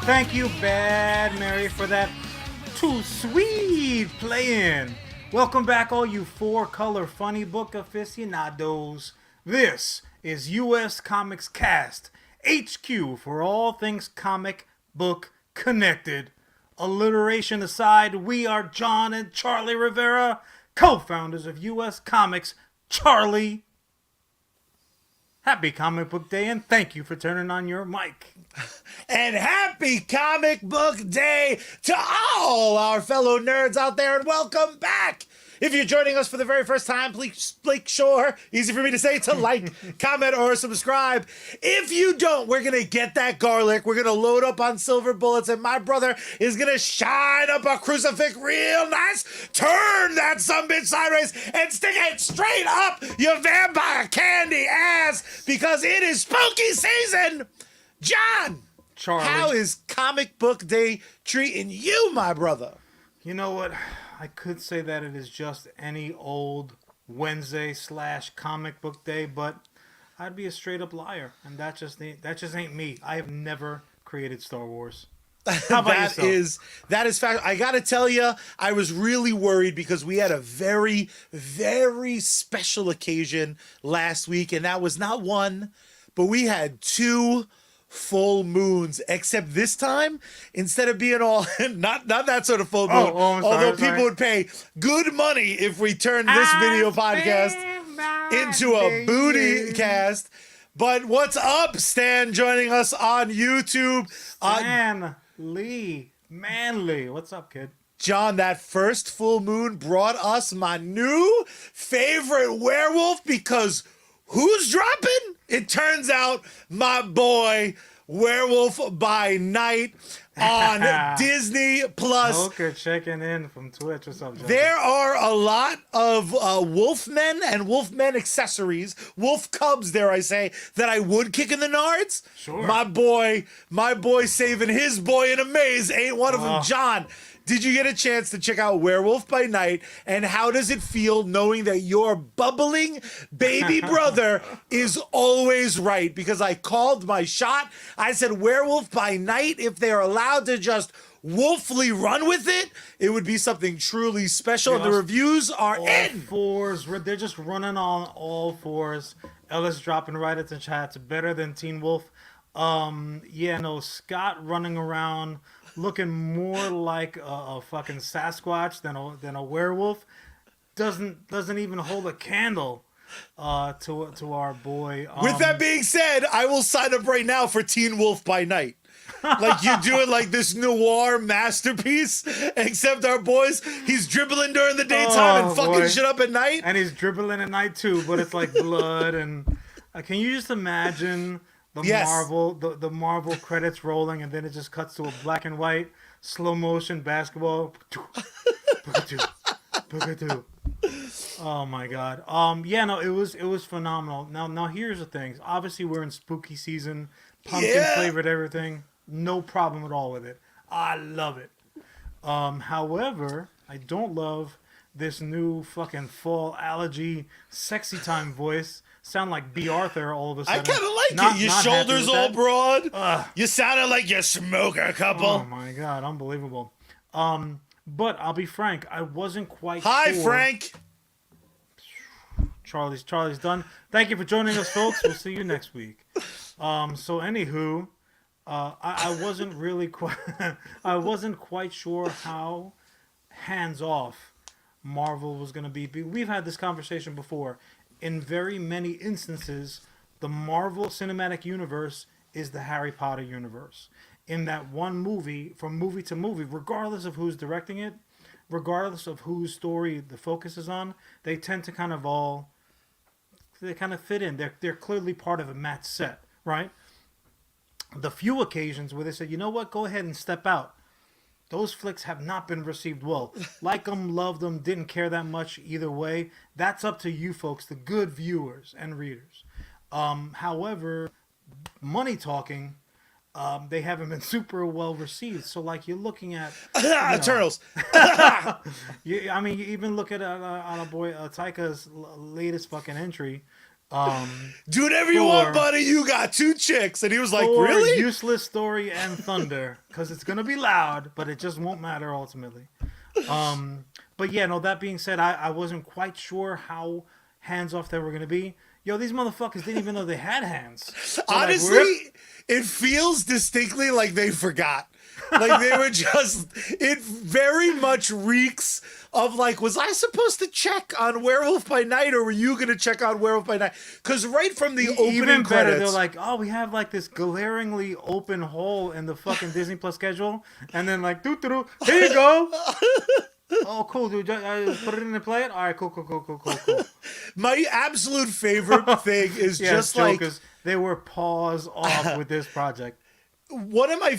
Thank you, Bad Mary, for that too sweet play-in. Welcome back, all you four-color funny book aficionados. This is US Comics Cast, HQ for all things comic book connected. Alliteration aside, we are John and Charlie Rivera, co-founders of US Comics. Charlie, happy Comic Book Day, and thank you for turning on your mic. And happy Comic Book Day to all our fellow nerds out there, and welcome back. If you're joining us for the very first time, please make sure, easy for me to say, to like, comment, or subscribe. If you don't, we're going to get that garlic. We're going to load up on silver bullets, and my brother is going to shine up a crucifix real nice, turn that sumbitch sideways, and stick it straight up your vampire candy ass, because it is spooky season. John, Charlie, how is Comic Book Day treating you, my brother? you know what? I could say that it is just any old Wednesday / comic book day, but I'd be a straight up liar, and that just ain't me. I have never created Star Wars. How about yourself? That is fact. I gotta tell you, I was really worried because we had a very, very special occasion last week, and that was not one, but we had two full moons, except this time, instead of being all not that sort of full moon, although people would pay good money if we turned this video podcast into a booty cast. But what's up, Stan, joining us on YouTube? Stan Lee Manley, what's up, kid? John, that first full moon brought us my new favorite werewolf, because who's dropping? It turns out my boy Werewolf by Night on Disney Plus. Joker checking in from Twitch. What's up, Joker? There are a lot of Wolfmen and Wolfmen accessories, wolf cubs, dare I say, that I would kick in the Nards. Sure. My boy saving his boy in a maze ain't one of them. John, did you get a chance to check out Werewolf by Night, and how does it feel knowing that your bubbling baby brother is always right? Because I called my shot. I said Werewolf by Night, if they're allowed to just wolfly run with it, it would be something truly special. And the reviews are in. Fours. They're just running on all fours. Ellis dropping right at the chat. It's better than Teen Wolf. Scott running around looking more like a fucking Sasquatch than a werewolf, doesn't even hold a candle to our boy. With that being said, I will sign up right now for Teen Wolf by Night. Like, you do it like this noir masterpiece, except our boys, he's dribbling during the daytime and fucking shit up at night. And he's dribbling at night too, but it's like blood and can you just imagine the Marvel credits rolling, and then it just cuts to a black and white slow motion basketball. Oh my god. It was phenomenal. Now here's the thing. Obviously we're in spooky season, pumpkin flavored everything. No problem at all with it. I love it. However, I don't love this new fucking fall allergy sexy time voice. Sound like B. Arthur all of a sudden. I kind of like it. Your shoulders all broad. You sounded like you smoke a couple. Oh my god, unbelievable. But I'll be frank, I wasn't quite Hi, sure. Frank. Charlie's done. Thank you for joining us, folks. We'll see you next week. So anywho, I wasn't really quite I wasn't quite sure how hands off Marvel was gonna be. We've had this conversation before. In very many instances, the Marvel Cinematic Universe is the Harry Potter universe. In that one movie, from movie to movie, regardless of who's directing it, regardless of whose story the focus is on, they tend to kind of fit in. They're clearly part of a match set, right? The few occasions where they say, you know what, go ahead and step out. Those flicks have not been received well. Like them, loved them, didn't care that much either way. That's up to you folks, the good viewers and readers. However, money talking, they haven't been super well received. So, like, you're looking at Eternals. You even look at our boy Taika's latest fucking entry. Do whatever you want, buddy. You got 2 chicks. And he was like, really? Useless Story and Thunder, because it's going to be loud, but it just won't matter ultimately. But yeah, no, that being said, I wasn't quite sure how hands-off they were going to be. Yo, these motherfuckers didn't even know they had hands. So honestly, it feels distinctly like they forgot. Like they were just, it very much reeks of like, was I supposed to check on Werewolf by Night or were you going to check on Werewolf by Night? Because right from the opening even better, credits. they're like, oh, we have like this glaringly open hole in the fucking Disney Plus schedule. And then like, here you go. Oh, cool, dude. Put it in and play it? All right, cool. My absolute favorite thing is just like... They were paws off with this project. One of my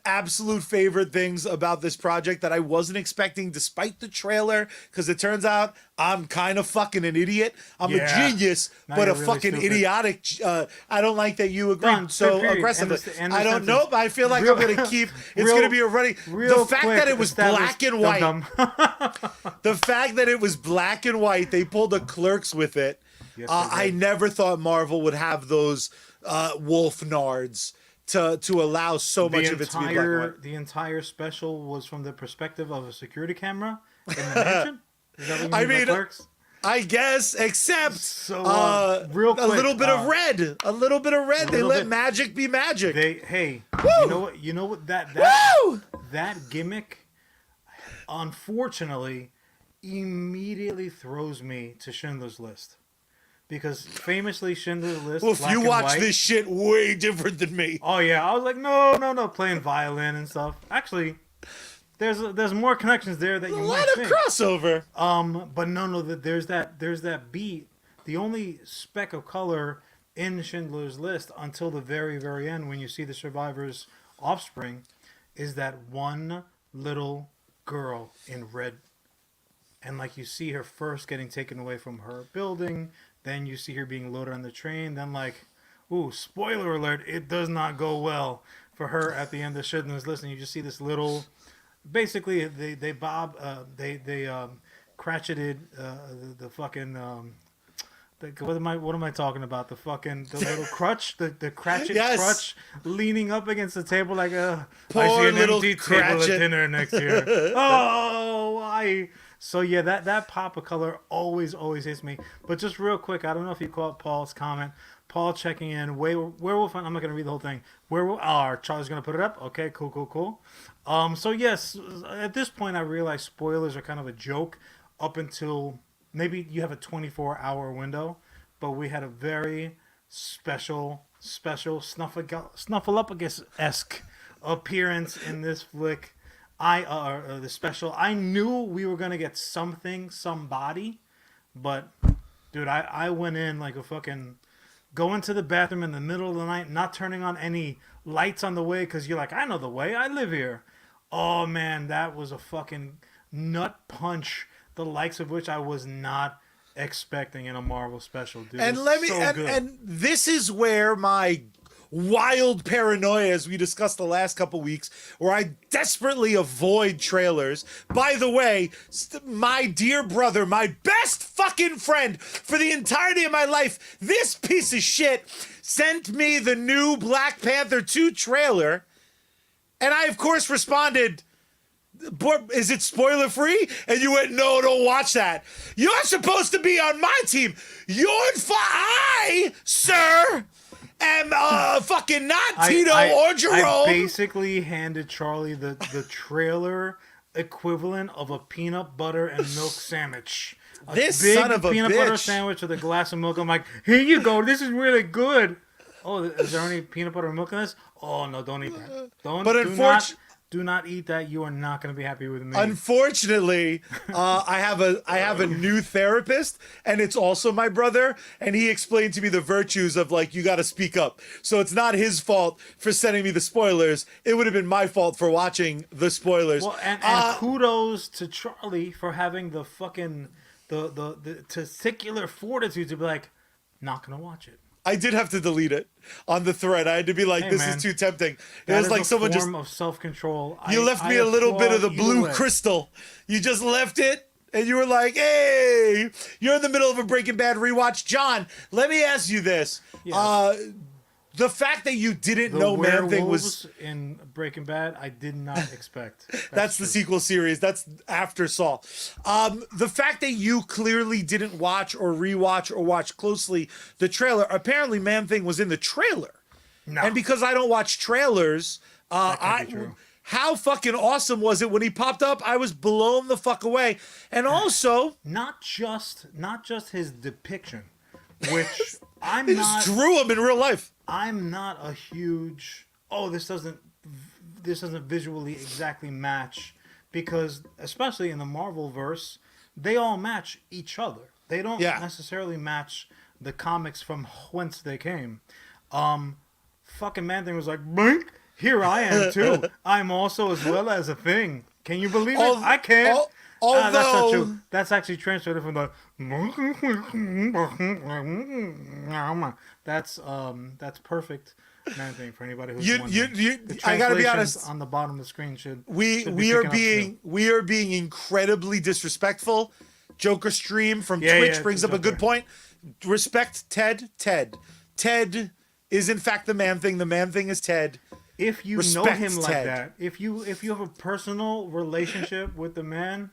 absolute favorite things about this project that I wasn't expecting despite the trailer, because it turns out I'm kind of fucking an idiot. I'm a genius, but a really fucking stupid. Idiotic. I don't like that you agree so aggressively. I don't know, but I feel like I'm going to keep, it's going to be a running. The fact that it was black and white, the fact that it was black and white, they pulled a Clerks with it. Yes, I never thought Marvel would have those wolf nards to allow so much of it to be black and white. The entire special was from the perspective of a security camera in the mansion? Is that what you mean by Clerks? I guess, except real quick, a little bit of red. A little bit of red. They let magic be magic. You know what that gimmick, unfortunately, immediately throws me to Schindler's List. Because famously, Schindler's List. Well, if you watch this shit way different than me. Oh yeah, I was like, no, playing violin and stuff. Actually, there's more connections there that you might think. A lot of crossover. But no, there's that beat. The only speck of color in Schindler's List until the very, very end, when you see the survivor's offspring, is that one little girl in red, and like you see her first getting taken away from her building. Then you see her being loaded on the train. Then like, ooh, spoiler alert, it does not go well for her at the end of Schindler's List. And you just see this little, basically they cratcheted the fucking, what am I talking about? The little crutch, the cratchet crutch leaning up against the table like I see an empty table at dinner next year. Oh, why? So yeah, that pop of color always hits me. But just real quick, I don't know if you caught Paul's comment. Paul checking in. Werewolf. I'm not gonna read the whole thing. Werewolf. Charlie's gonna put it up. Okay, cool. So yes, at this point, I realize spoilers are kind of a joke up until maybe you have a 24-hour window. But we had a very special Snuffleupagus-esque appearance in this flick. The special. I knew we were gonna get somebody, but dude, I went in like a fucking going to the bathroom in the middle of the night, not turning on any lights on the way because you're like, I know the way, I live here. Oh man, that was a fucking nut punch, the likes of which I was not expecting in a Marvel special, dude. And and this is where my wild paranoia, as we discussed the last couple weeks, where I desperately avoid trailers. By the way, my dear brother, my best fucking friend for the entirety of my life, this piece of shit sent me the new Black Panther 2 trailer, and I of course responded, is it spoiler free? And you went, no, don't watch that. You're supposed to be on my team. I, sir, am fucking not Tito or Jerome. I basically handed Charlie the trailer equivalent of a peanut butter and milk sandwich. This big son of a peanut bitch. Butter sandwich with a glass of milk. I'm like, here you go. This is really good. Oh, is there any peanut butter and milk in this? Oh no, don't eat that. Do not eat that. You are not going to be happy with me. Unfortunately, I have a new therapist, and it's also my brother, and he explained to me the virtues of, like, you got to speak up. So it's not his fault for sending me the spoilers. It would have been my fault for watching the spoilers. Well, and kudos to Charlie for having the fucking the testicular fortitude to be like, not going to watch it. I did have to delete it on the thread. I had to be like, this is too tempting. It was like someone of self-control. You left me a little bit of the blue crystal. You just left it. And you were like, hey, you're in the middle of a Breaking Bad rewatch. John, let me ask you this. Yes. The fact that you didn't The know Man Thing werewolves was... in Breaking Bad, I did not expect. That's the true. sequel series. That's after Saul. The fact that you clearly didn't watch or rewatch or watch closely the trailer, apparently Man Thing was in the trailer. No. And because I don't watch trailers, can't be true. how fucking awesome was it when he popped up? I was blown the fuck away. And also... Not just his depiction, which I'm They not... just drew him in real life. I'm not a huge... Oh, this doesn't visually exactly match, because especially in the Marvel verse, they all match each other. They don't necessarily match the comics from whence they came. Fucking Man Thing was like, blink, here I am too. I'm also as well as a thing. Can you believe it? I can't. Although that's not true. That's actually translated from the. That's perfect. Man Thing for anybody who's wondering. I gotta be honest. On the bottom of the screen should we are being incredibly disrespectful. Joker stream from Twitch brings up a good point. Respect Ted. Ted is in fact the Man Thing. The Man Thing is Ted. If you know him like that, if you have a personal relationship with the man,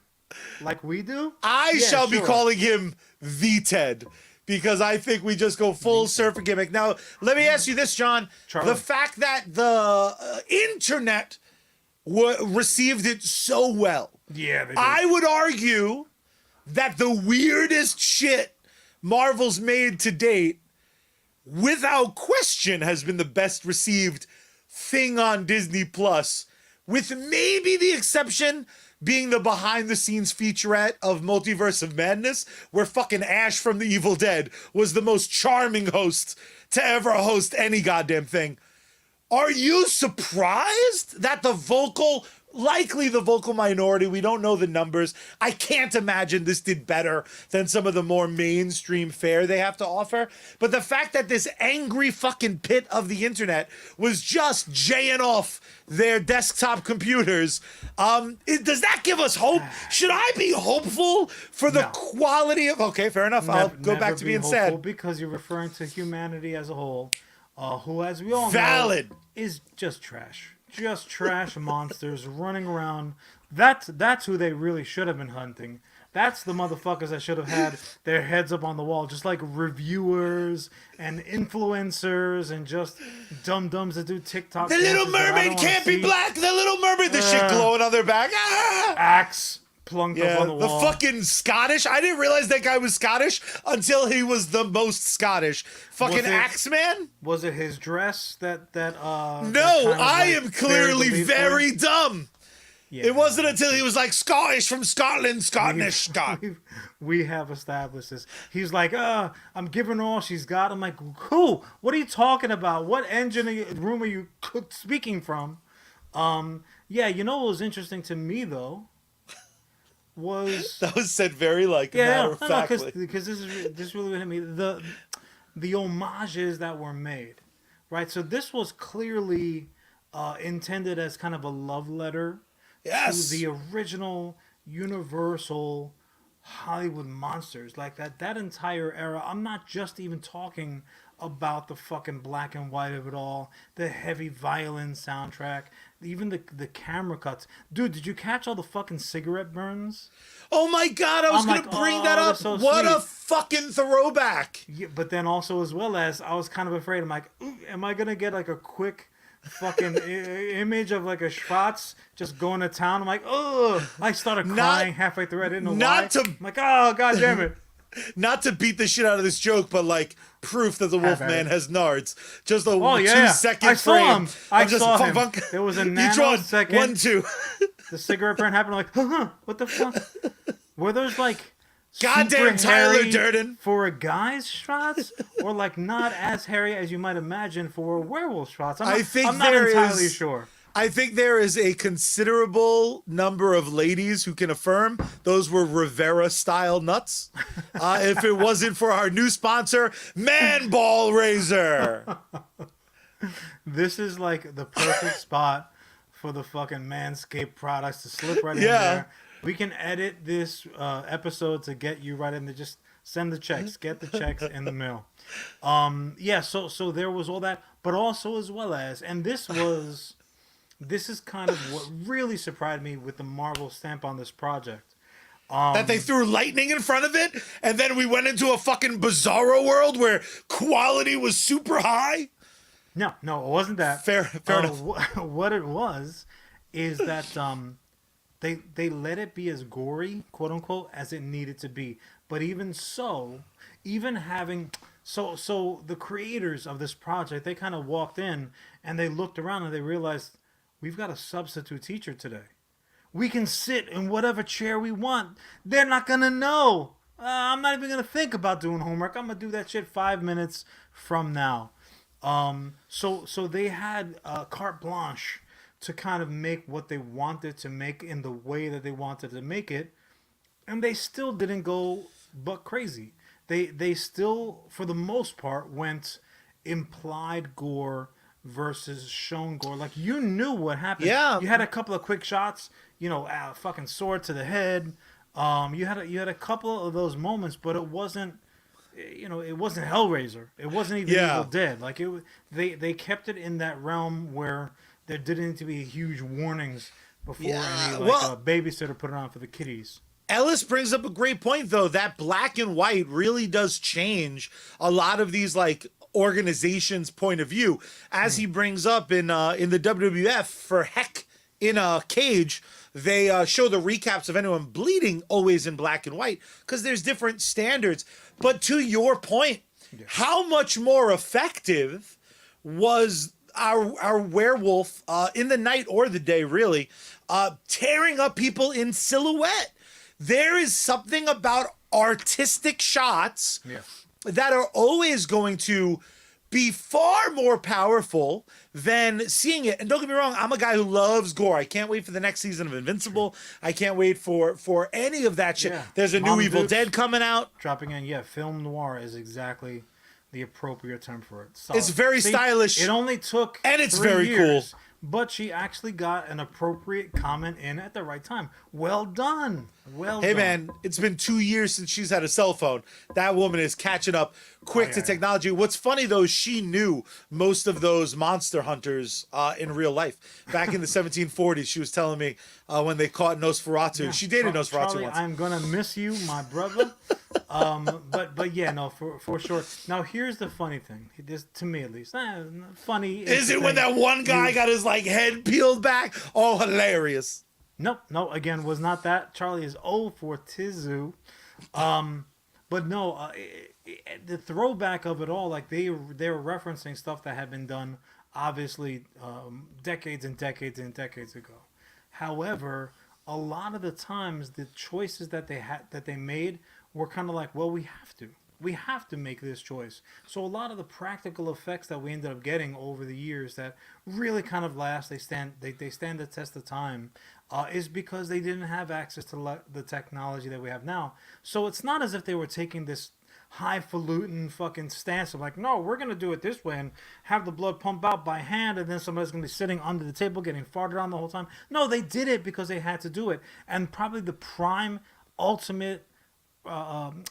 like we do, I shall be calling him the Ted, because I think we just go full surfer gimmick. Now, let me ask you this, John. Charlie. The fact that the internet received it so well. Yeah, they did. I would argue that the weirdest shit Marvel's made to date, without question, has been the best received thing on Disney Plus, with maybe the exception being the behind-the-scenes featurette of Multiverse of Madness, where fucking Ash from The Evil Dead was the most charming host to ever host any goddamn thing. Are you surprised that likely the vocal minority, we don't know the numbers, I can't imagine this did better than some of the more mainstream fare they have to offer, but the fact that this angry fucking pit of the internet was just jaying off their desktop computers, does that give us hope? Should I be hopeful for the quality of... Okay, fair enough. I'll go back to being sad. Because you're referring to humanity as a whole, who, as we all know, is just trash. Just trash monsters running around. That's who they really should have been hunting. That's the motherfuckers that should have had their heads up on the wall, just like reviewers and influencers and just dum-dums that do TikTok. The Little Mermaid can't be black. The Little Mermaid, the shit glowing on their back. Axe plunked up on the wall. The fucking Scottish. I didn't realize that guy was Scottish until he was the most Scottish. Fucking Axeman? Was it his dress that No, I am clearly very dumb. Yeah, it wasn't until he was like Scottish from Scotland, Scottish. We have established this. He's like, I'm giving her all she's got. I'm like, cool. What are you talking about? What room are you speaking from? Yeah, you know what was interesting to me though was that was said very matter of factly. Because this really hit me. The homages that were made, right? So this was clearly intended as kind of a love letter to the original Universal Hollywood monsters, like that entire era. I'm not just even talking about the fucking black and white of it all, the heavy violin soundtrack, even the camera cuts. Dude, did you catch all the fucking cigarette burns? Oh my god, I was going to bring that up. So what sweet. A fucking throwback. Yeah, but then also as well as I was kind of afraid. I'm like, am I going to get like a quick fucking image of like a Schwartz just going to town? I'm like, oh, I started crying halfway through. I didn't know why. I'm like, oh, god damn it. Not to beat the shit out of this joke, but like proof that the Wolfman has nards. Just a 2-second frame. I saw him. There was a nanosecond. 1, 2. The cigarette burn happened. I'm like, what the fuck? Were those like goddamn Tyler Durden for a guy's shots, or like not as hairy as you might imagine for a werewolf shots? I'm not entirely sure. I think there is a considerable number of ladies who can affirm those were Rivera style nuts. If it wasn't for our new sponsor, Man Ball Razor. This is like the perfect spot for the fucking Manscaped products to slip right in there. We can edit this episode to get you right in there. Just send the checks. Get the checks in the mail. Yeah. So there was all that, but also as well as, and this is kind of what really surprised me with the Marvel stamp on this project. That they threw lightning in front of it, and then we went into a fucking bizarro world where quality was super high. No, it wasn't that. Fair enough. What it was is that they let it be as gory, quote unquote, as it needed to be. But even so, even having so the creators of this project, they kind of walked in and they looked around and they realized we've got a substitute teacher today. We can sit in whatever chair we want. They're not gonna know. I'm not even gonna think about doing homework. I'm gonna do that shit 5 minutes from now. So they had carte blanche to kind of make what they wanted to make in the way that they wanted to make it, and they still didn't go buck crazy. They still, for the most part, went implied gore versus shown gore. Like, you knew what happened. Yeah. You had a couple of quick shots. Fucking sword to the head. You had a couple of those moments, but it wasn't. It wasn't Hellraiser. It wasn't even Evil Dead. Like they kept it in that realm where there didn't need to be huge warnings before any babysitter put it on for the kiddies. Ellis brings up a great point, though. That black and white really does change a lot of these like organizations' point of view, as he brings up in the WWF for Heck in a Cage. They show the recaps of anyone bleeding always in black and white because there's different standards. But to your point, how much more effective was our werewolf in the night or the day, really, tearing up people in silhouette? There is something about artistic shots that are always going to be far more powerful than seeing it. And don't get me wrong, I'm a guy who loves gore. I can't wait for the next season of Invincible. I can't wait for any of that shit. There's a new Evil Dead coming out. Dropping in, film noir is exactly the appropriate term for it. So, it's very stylish. It only took and it's 3 very years, cool. But she actually got an appropriate comment in at the right time. Well done. Hey, man, it's been 2 years since she's had a cell phone. That woman is catching up quick to technology. What's funny, though, is she knew most of those monster hunters in real life. Back in the 1740s, she was telling me when they caught Nosferatu. Yeah, she dated Nosferatu Charlie, once. I'm going to miss you, my brother. But yeah, no, for sure. Now, here's the funny thing. This, to me, at least. Funny. Is it when that one guy got his head peeled back? Oh, hilarious. Nope, again, was not that. Charlie is old for Tizu. But no, the throwback of it all, like they were referencing stuff that had been done, obviously, decades and decades and decades ago. However, a lot of the times, the choices that they made were kind of like, well, we have to make this choice. So a lot of the practical effects that we ended up getting over the years that really kind of last, they stand the test of time, is because they didn't have access to the technology that we have now. So it's not as if they were taking this highfalutin fucking stance of like, no, we're going to do it this way and have the blood pump out by hand and then somebody's going to be sitting under the table getting farted on the whole time. No, they did it because they had to do it. And probably the prime ultimate Mount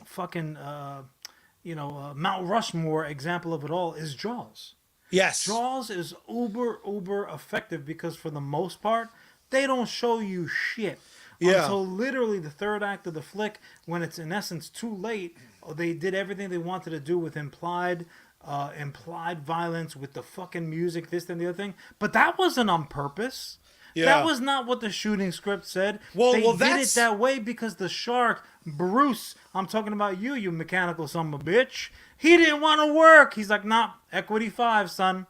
Rushmore example of it all is Jaws. Yes. Jaws is uber effective because for the most part, they don't show you shit. Until literally the third act of the flick, when it's in essence too late, they did everything they wanted to do with implied violence, with the fucking music, this and the other thing. But that wasn't on purpose. Yeah. That was not what the shooting script said. They did it that way because the shark, Bruce, I'm talking about you mechanical son of a bitch, he didn't want to work. He's like, nah, equity 5, son.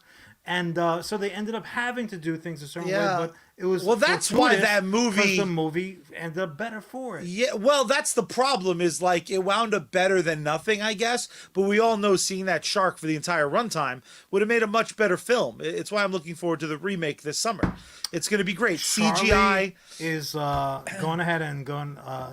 And so they ended up having to do things a certain way, but it was that's why that movie, the movie ended up better for it. Yeah, well, that's the problem. Is like it wound up better than nothing, I guess. But we all know seeing that shark for the entire runtime would have made a much better film. It's why I'm looking forward to the remake this summer. It's going to be great. Charlie CGI is going ahead and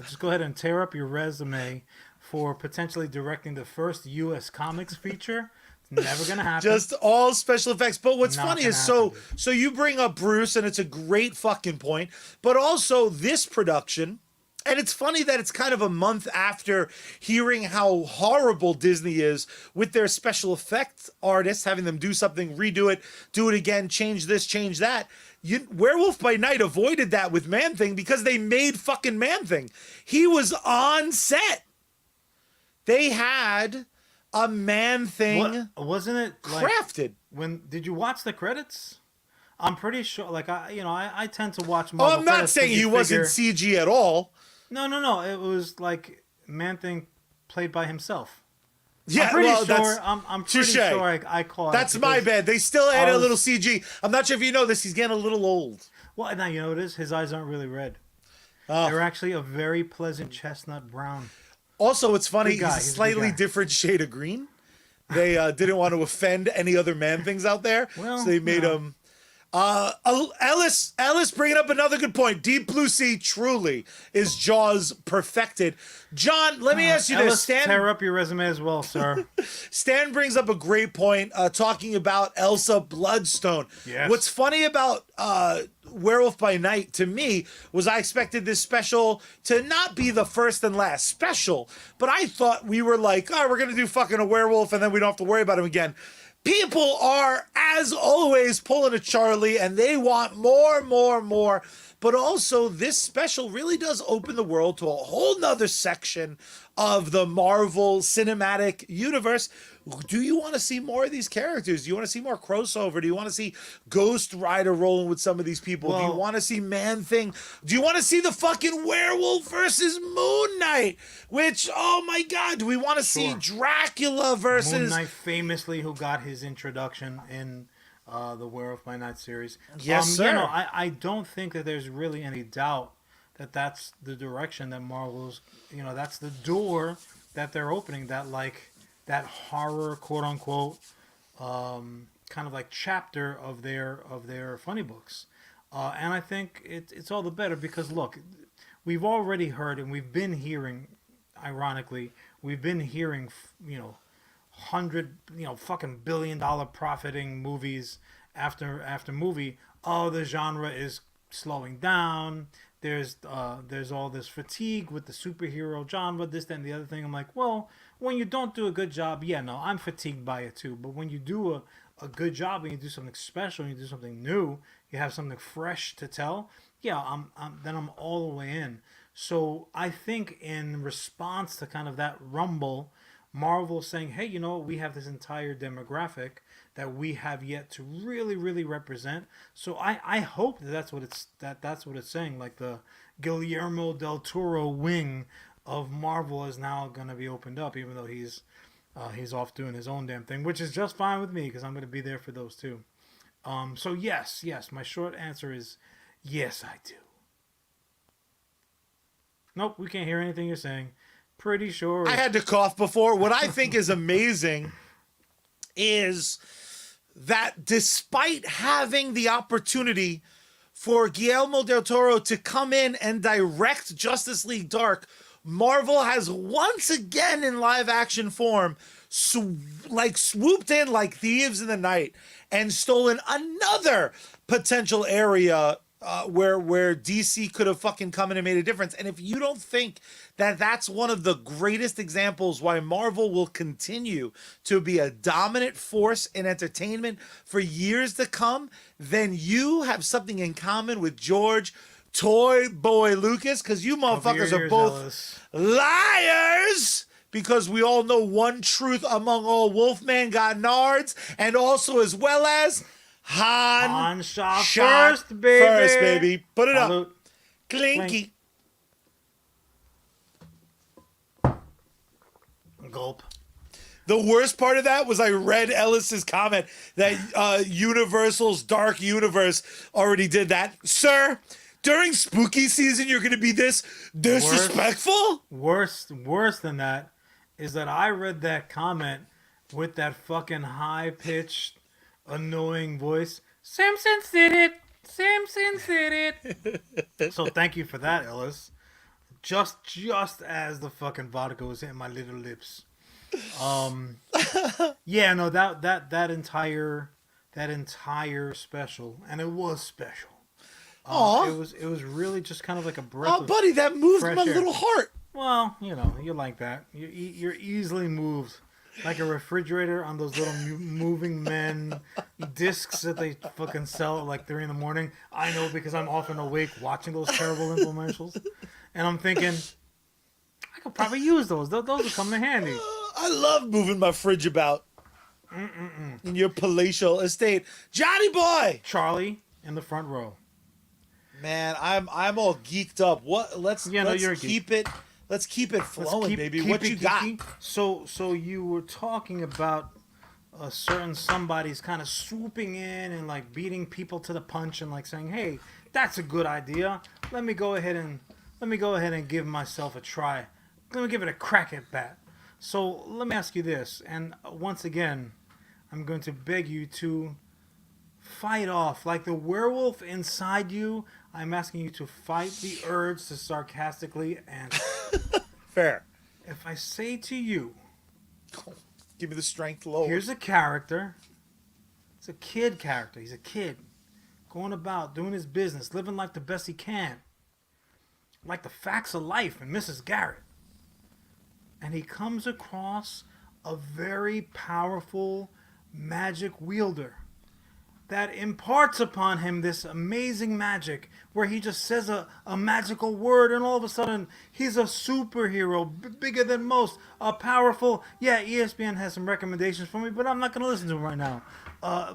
just go ahead and tear up your resume for potentially directing the first USComics feature. Never gonna happen. Just all special effects. But what's funny is so you bring up Bruce, and it's a great fucking point. But also this production And it's funny that it's kind of a month after hearing how horrible Disney is with their special effects artists, having them do something, redo it, do it again, change this, change that. Werewolf by Night avoided that with Man-Thing because they made fucking Man-Thing. He was on set. They had a Man-Thing wasn't it crafted. When did you watch the credits? I'm pretty sure. Like I tend to watch. Oh, I'm not saying he wasn't CG at all. No. It was like Man-Thing played by himself. Yeah, I'm pretty sure I caught. That's my bad. They still added a little CG. I'm not sure if you know this. He's getting a little old. Well, now you know what it is. His eyes aren't really red. They're actually a very pleasant chestnut brown. Also, it's funny. He's a slightly different shade of green. They didn't want to offend any other Man-Things out there, so they made him. Ellis bringing up another good point. Deep Blue Sea truly is Jaws perfected. John, let me ask you this. Stan, tear up your resume as well, sir. Stan brings up a great point, talking about Elsa Bloodstone. Yes. What's funny about Werewolf by Night to me was I expected this special to not be the first and last special, but I thought we were like, oh, we're gonna do fucking a werewolf and then we don't have to worry about him again. People are, as always, pulling a Charlie, and they want more. But also, this special really does open the world to a whole nother section of the Marvel Cinematic Universe. Do you want to see more of these characters? Do you want to see more crossover? Do you want to see Ghost Rider rolling with some of these people? Do you want to see Man-Thing? Do you want to see the fucking Werewolf versus Moon Knight? Which, oh my God, do we want to see Dracula versus... Moon Knight, famously, who got his introduction in the Werewolf by Night series. Yes, sir. You know, I don't think that there's really any doubt that that's the direction that Marvel's... You know, that's the door that they're opening, that horror, quote unquote, kind of like chapter of their funny books, and I think it's all the better because look, we've already heard and we've been hearing, ironically, fucking $100 billion profiting movies after movie. Oh, the genre is slowing down. There's all this fatigue with the superhero genre, this, that, and the other thing. I'm like, well, when you don't do a good job, I'm fatigued by it too. But when you do a good job and you do something special and you do something new, you have something fresh to tell, then I'm all the way in. So I think in response to kind of that rumble, Marvel saying, hey, you know, we have this entire demographic that we have yet to really, really represent. So I hope that's what it's saying. Like the Guillermo del Toro wing of Marvel is now going to be opened up, even though he's off doing his own damn thing, which is just fine with me because I'm going to be there for those too. So yes, my short answer is yes, I do. Nope, we can't hear anything you're saying. Pretty sure. I had to cough before. What I think is amazing is that despite having the opportunity for Guillermo del Toro to come in and direct Justice League Dark, Marvel has once again in live action form swooped in like thieves in the night and stolen another potential area where DC could have fucking come in and made a difference. And if you don't think that that's one of the greatest examples why Marvel will continue to be a dominant force in entertainment for years to come, then you have something in common with George Toy Boy Lucas, because you motherfuckers are both liars. Because we all know one truth among all: Wolfman got Nards, and also as well as Han shot first, baby. First, baby. Put it up. Clinky. Gulp. The worst part of that was I read Ellis's comment that Universal's Dark Universe already did that. Sir, during spooky season, you're going to be this disrespectful? Worse than that is that I read that comment with that fucking high-pitched, annoying voice. Samson said it. Samson said it. So thank you for that, Ellis. Just as the fucking vodka was hitting my little lips. Yeah, no, that entire special, and it was special. Aw. It was really just kind of like a breath. Oh, of buddy, that moved fresh my air. little heart. Well, you know, you're like that. You're easily moved, like a refrigerator on those little moving men discs that they fucking sell at like 3 a.m. I know because I'm often awake watching those terrible infomercials, and I'm thinking I could probably use those. Those would come in handy. I love moving my fridge about in your palatial estate, Johnny boy. Charlie in the front row. Man, I'm all geeked up. Let's Yeah, no, you're a keep it. Let's keep it flowing, baby. What you got? So you were talking about a certain somebody's kind of swooping in and like beating people to the punch and like saying, "Hey, that's a good idea. Let me go ahead and give myself a try. Let me give it a crack at that." So let me ask you this, and once again, I'm going to beg you to fight off like the werewolf inside you. I'm asking you to fight the urge to sarcastically answer. Fair. If I say to you, Give me the strength, Lord. here's a character. It's a kid character. He's a kid going about doing his business, living life the best he can, like the facts of life and Mrs. Garrett. And he comes across a very powerful magic wielder that imparts upon him this amazing magic where he just says a magical word and all of a sudden he's a superhero, bigger than most, a powerful, yeah, ESPN has some recommendations for me, but I'm not going to listen to them right now.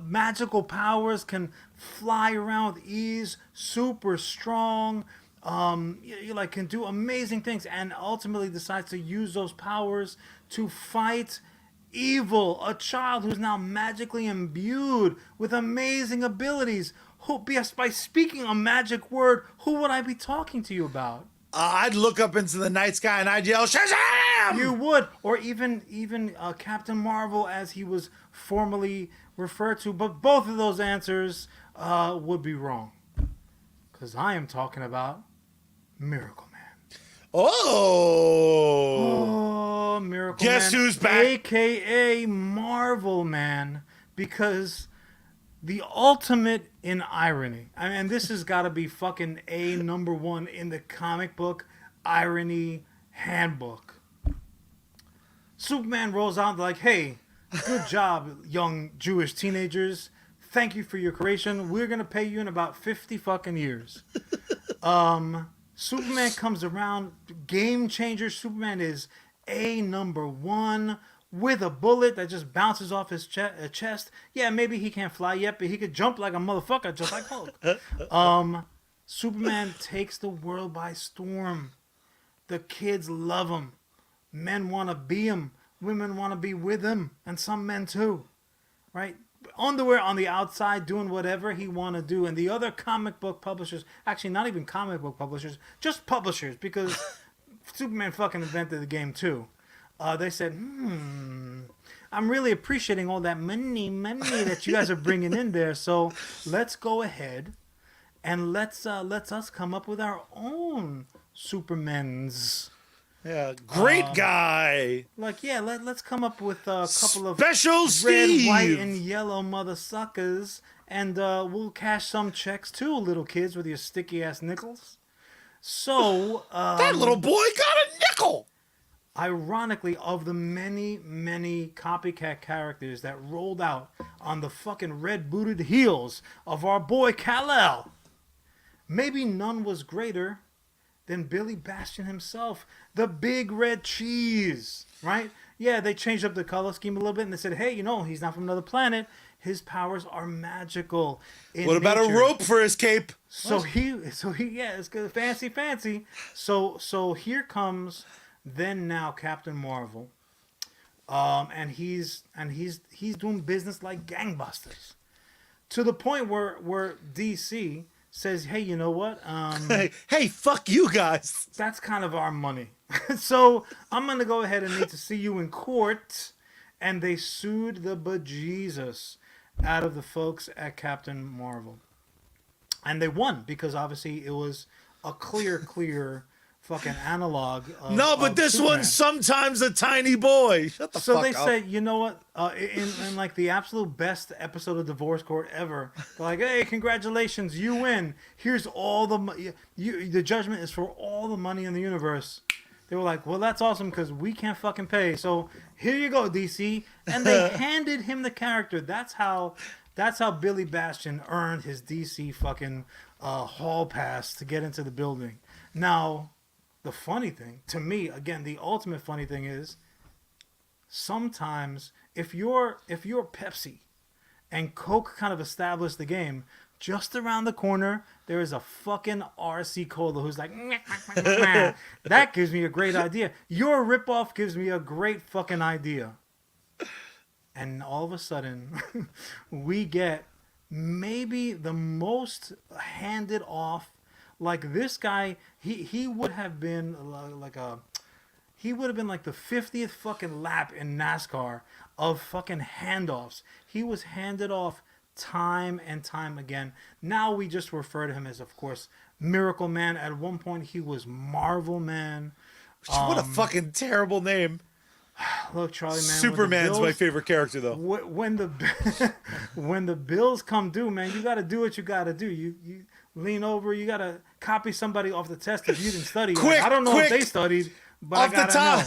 Magical powers, can fly around with ease, super strong, you like can do amazing things, and ultimately decides to use those powers to fight evil, a child who's now magically imbued with amazing abilities. Who, by speaking a magic word, who would I be talking to you about? I'd look up into the night sky and I'd yell, Shazam! You would, or even Captain Marvel, as he was formerly referred to. But both of those answers would be wrong, because I am talking about Miracleman. Oh, Miracleman. Guess who's back? AKA Marvel Man, because the ultimate in irony. I mean, this has got to be fucking #1 in the comic book irony handbook. Superman rolls out like, "Hey, good job, young Jewish teenagers. Thank you for your creation. We're gonna pay you in about 50 fucking years." Superman comes around, game changer. Superman is #1 with a bullet that just bounces off his chest. Yeah, maybe he can't fly yet, but he could jump like a motherfucker, just like Hulk. Superman takes the world by storm. The kids love him. Men want to be him. Women want to be with him, and some men too, right? Underwear on the outside, doing whatever he want to do. And the other comic book publishers, actually not even comic book publishers, just publishers, because Superman fucking invented the game too. They said, I'm really appreciating all that money that you guys are bringing in there. So let's go ahead and let's us come up with our own Supermans. yeah, great guy. Like, yeah, let's come up with a couple of Special red, Steve. white, and yellow mother suckers, and we'll cash some checks too, little kids with your sticky ass nickels. So That little boy got a nickel. ironically, of the many copycat characters that rolled out on the fucking red-booted heels of our boy Kal-El, maybe none was greater than Billy Bastion himself, the big red cheese, right? Yeah, they changed up the color scheme a little bit, and they said, hey, he's not from another planet. His powers are magical. What about a rope for his cape? So he, yeah, it's good, fancy. So here comes now Captain Marvel, and he's doing business like gangbusters, to the point where DC says, hey, you know what? Hey, fuck you guys. That's kind of our money. So I'm going to go ahead and need to see you in court. And they sued the bejesus out of the folks at Captain Marvel. And they won, because obviously it was a clear fucking analog. No, but of this Superman. one's sometimes a tiny boy. Shut the So fuck they up. say, you know what? In like the absolute best episode of Divorce Court ever, they're like, hey, congratulations, you win. Here's all the money. The judgment is for all the money in the universe. They were like, well, that's awesome because we can't fucking pay. So here you go, DC. And they handed him the character. That's how Billy Bastion earned his DC fucking hall pass to get into the building. Now, the funny thing, to me, again, the ultimate funny thing is, sometimes if you're Pepsi and Coke kind of established the game, just around the corner there is a fucking RC Cola who's like, that gives me a great idea. Your ripoff gives me a great fucking idea. And all of a sudden we get maybe the most handed off, like this guy, he would have been like the 50th fucking lap in NASCAR of fucking handoffs. He was handed off time and time again. Now we just refer to him as, of course, Miracleman. At one point he was Marvel Man. What a fucking terrible name. Look, Charlie, man. Superman's my favorite character, though. When the bills come due, man, you got to do what you got to do. You lean over. You got to copy somebody off the test if you didn't study. Quick, I don't know quick. if they studied, but Off I gotta the top. know.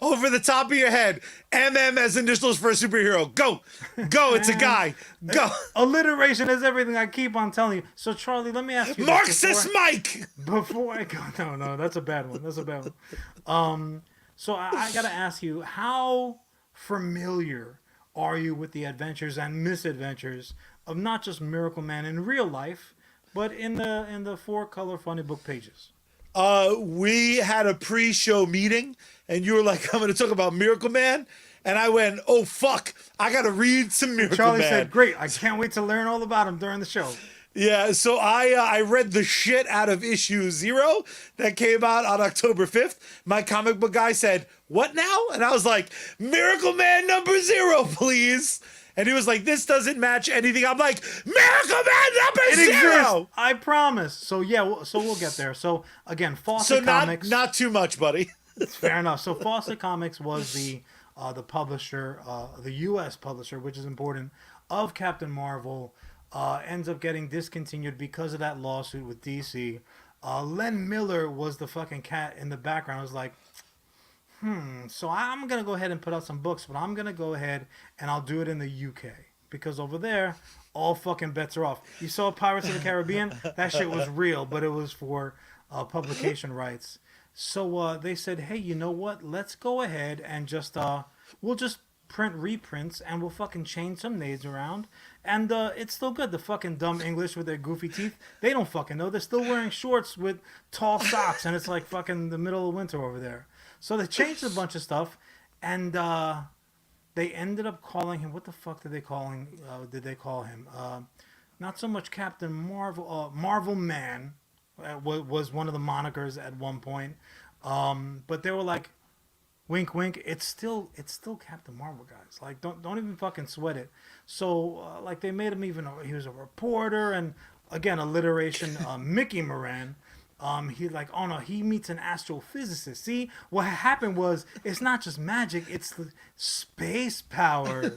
Over the top of your head. MM as initials for a superhero. Go. It's a guy. Go. Alliteration is everything. I keep on telling you. So, Charlie, let me ask you. Marxist Mike. Before I go, no, that's a bad one. So I gotta ask you, how familiar are you with the adventures and misadventures of not just Miracleman in real life, but in the 4-color funny book pages? We had a pre-show meeting, and you were like, I'm going to talk about Miracleman. And I went, oh, fuck. I got to read some Miracleman. Charlie said, great. I can't wait to learn all about him during the show. Yeah, so I read the shit out of issue 0 that came out on October 5th. My comic book guy said, what now? And I was like, Miracleman number 0, please. And he was like, this doesn't match anything. I'm like, Miracleman number 0! Exists. I promise. So, yeah, so we'll get there. So, again, Fawcett Comics. Not too much, buddy. Fair enough. So, Fawcett Comics was the publisher, the U.S. publisher, which is important, of Captain Marvel. Ends up getting discontinued because of that lawsuit with DC. Len Miller was the fucking cat in the background. I was like, so I'm going to go ahead and put out some books, but I'm going to go ahead and I'll do it in the UK. Because over there, all fucking bets are off. You saw Pirates of the Caribbean? That shit was real, but it was for publication rights. So they said, hey, you know what? Let's go ahead and just, we'll just print reprints and we'll fucking change some names around. And it's still good. The fucking dumb English with their goofy teeth, they don't fucking know. They're still wearing shorts with tall socks, and it's like fucking the middle of winter over there. So they changed a bunch of stuff, and they ended up calling him. What the fuck did they call him? Not so much Captain Marvel. Marvel Man was one of the monikers at one point. But they were like, wink, wink. It's still Captain Marvel, guys. Like, don't even fucking sweat it. So, like, they made him he was a reporter, and again, alliteration. Mickey Moran. He like, oh no, he meets an astrophysicist. See, what happened was, it's not just magic, it's the space powers.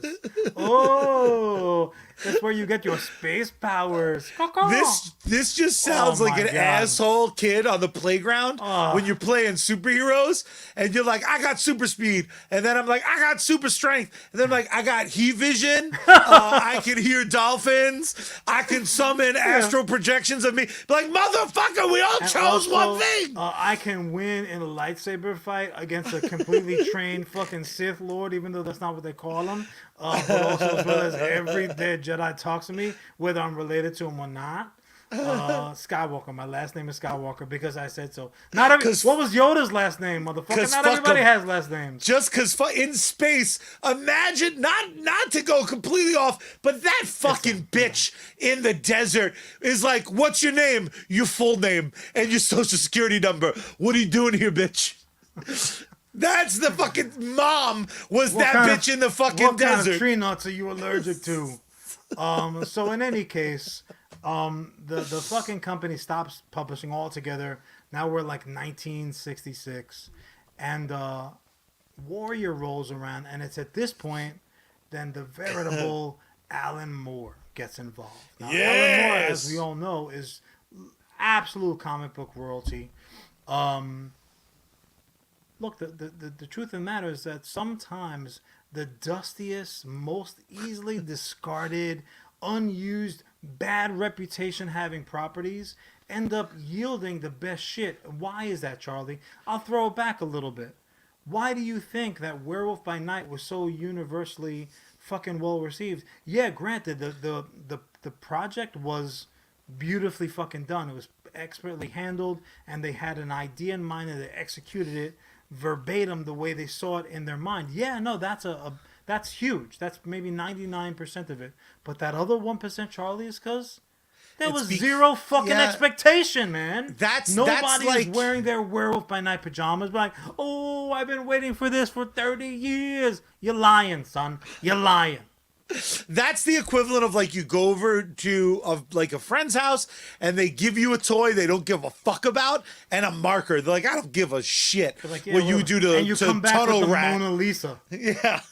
Oh, that's where you get your space powers. This just sounds like an asshole kid on the playground when you're playing superheroes, and you're like, I got super speed, and then I'm like, I got super strength, and then I'm like, I got heat vision, I can hear dolphins, I can summon astral projections of me. Like, motherfucker, we all chose one thing. I can win in a lightsaber fight against a completely trained fucking Sith Lord, even though that's not what they call him. But also, as well as every dead Jedi talks to me, whether I'm related to him or not. Skywalker. My last name is Skywalker because I said so. What was Yoda's last name, motherfucker? Not everybody has last names. Just because in space, imagine, not to go completely off, but that fucking bitch in the desert is like, what's your name? Your full name and your social security number. What are you doing here, bitch? That's the fucking mom was bitch in the fucking desert. What kind of tree nuts are you allergic to? So in any case, the fucking company stops publishing altogether. Now we're like 1966, and Warrior rolls around, and it's at this point then the veritable Alan Moore gets involved. Now, Alan Moore, as we all know, is absolute comic book royalty. Look, the truth of the matter is that sometimes the dustiest, most easily discarded, unused, bad reputation having properties end up yielding the best shit. Why is that, Charlie? I'll throw it back a little bit. Why do you think that Werewolf by Night was so universally fucking well received? Yeah, granted, the project was beautifully fucking done. It was expertly handled, and they had an idea in mind, and they executed it verbatim the way they saw it in their mind. Yeah, no, that's huge. That's maybe 99% of it. But that other 1%, Charlie, is because there was zero fucking expectation, man. Nobody is wearing their Werewolf by Night pajamas like, oh, I've been waiting for this for 30 years. You're lying, son. You're lying. That's the equivalent of like you go over to like a friend's house and they give you a toy they don't give a fuck about and a marker. They're like, I don't give a shit like, what you do to, and you to come back Tunnel with the Rat. Mona Lisa. Yeah.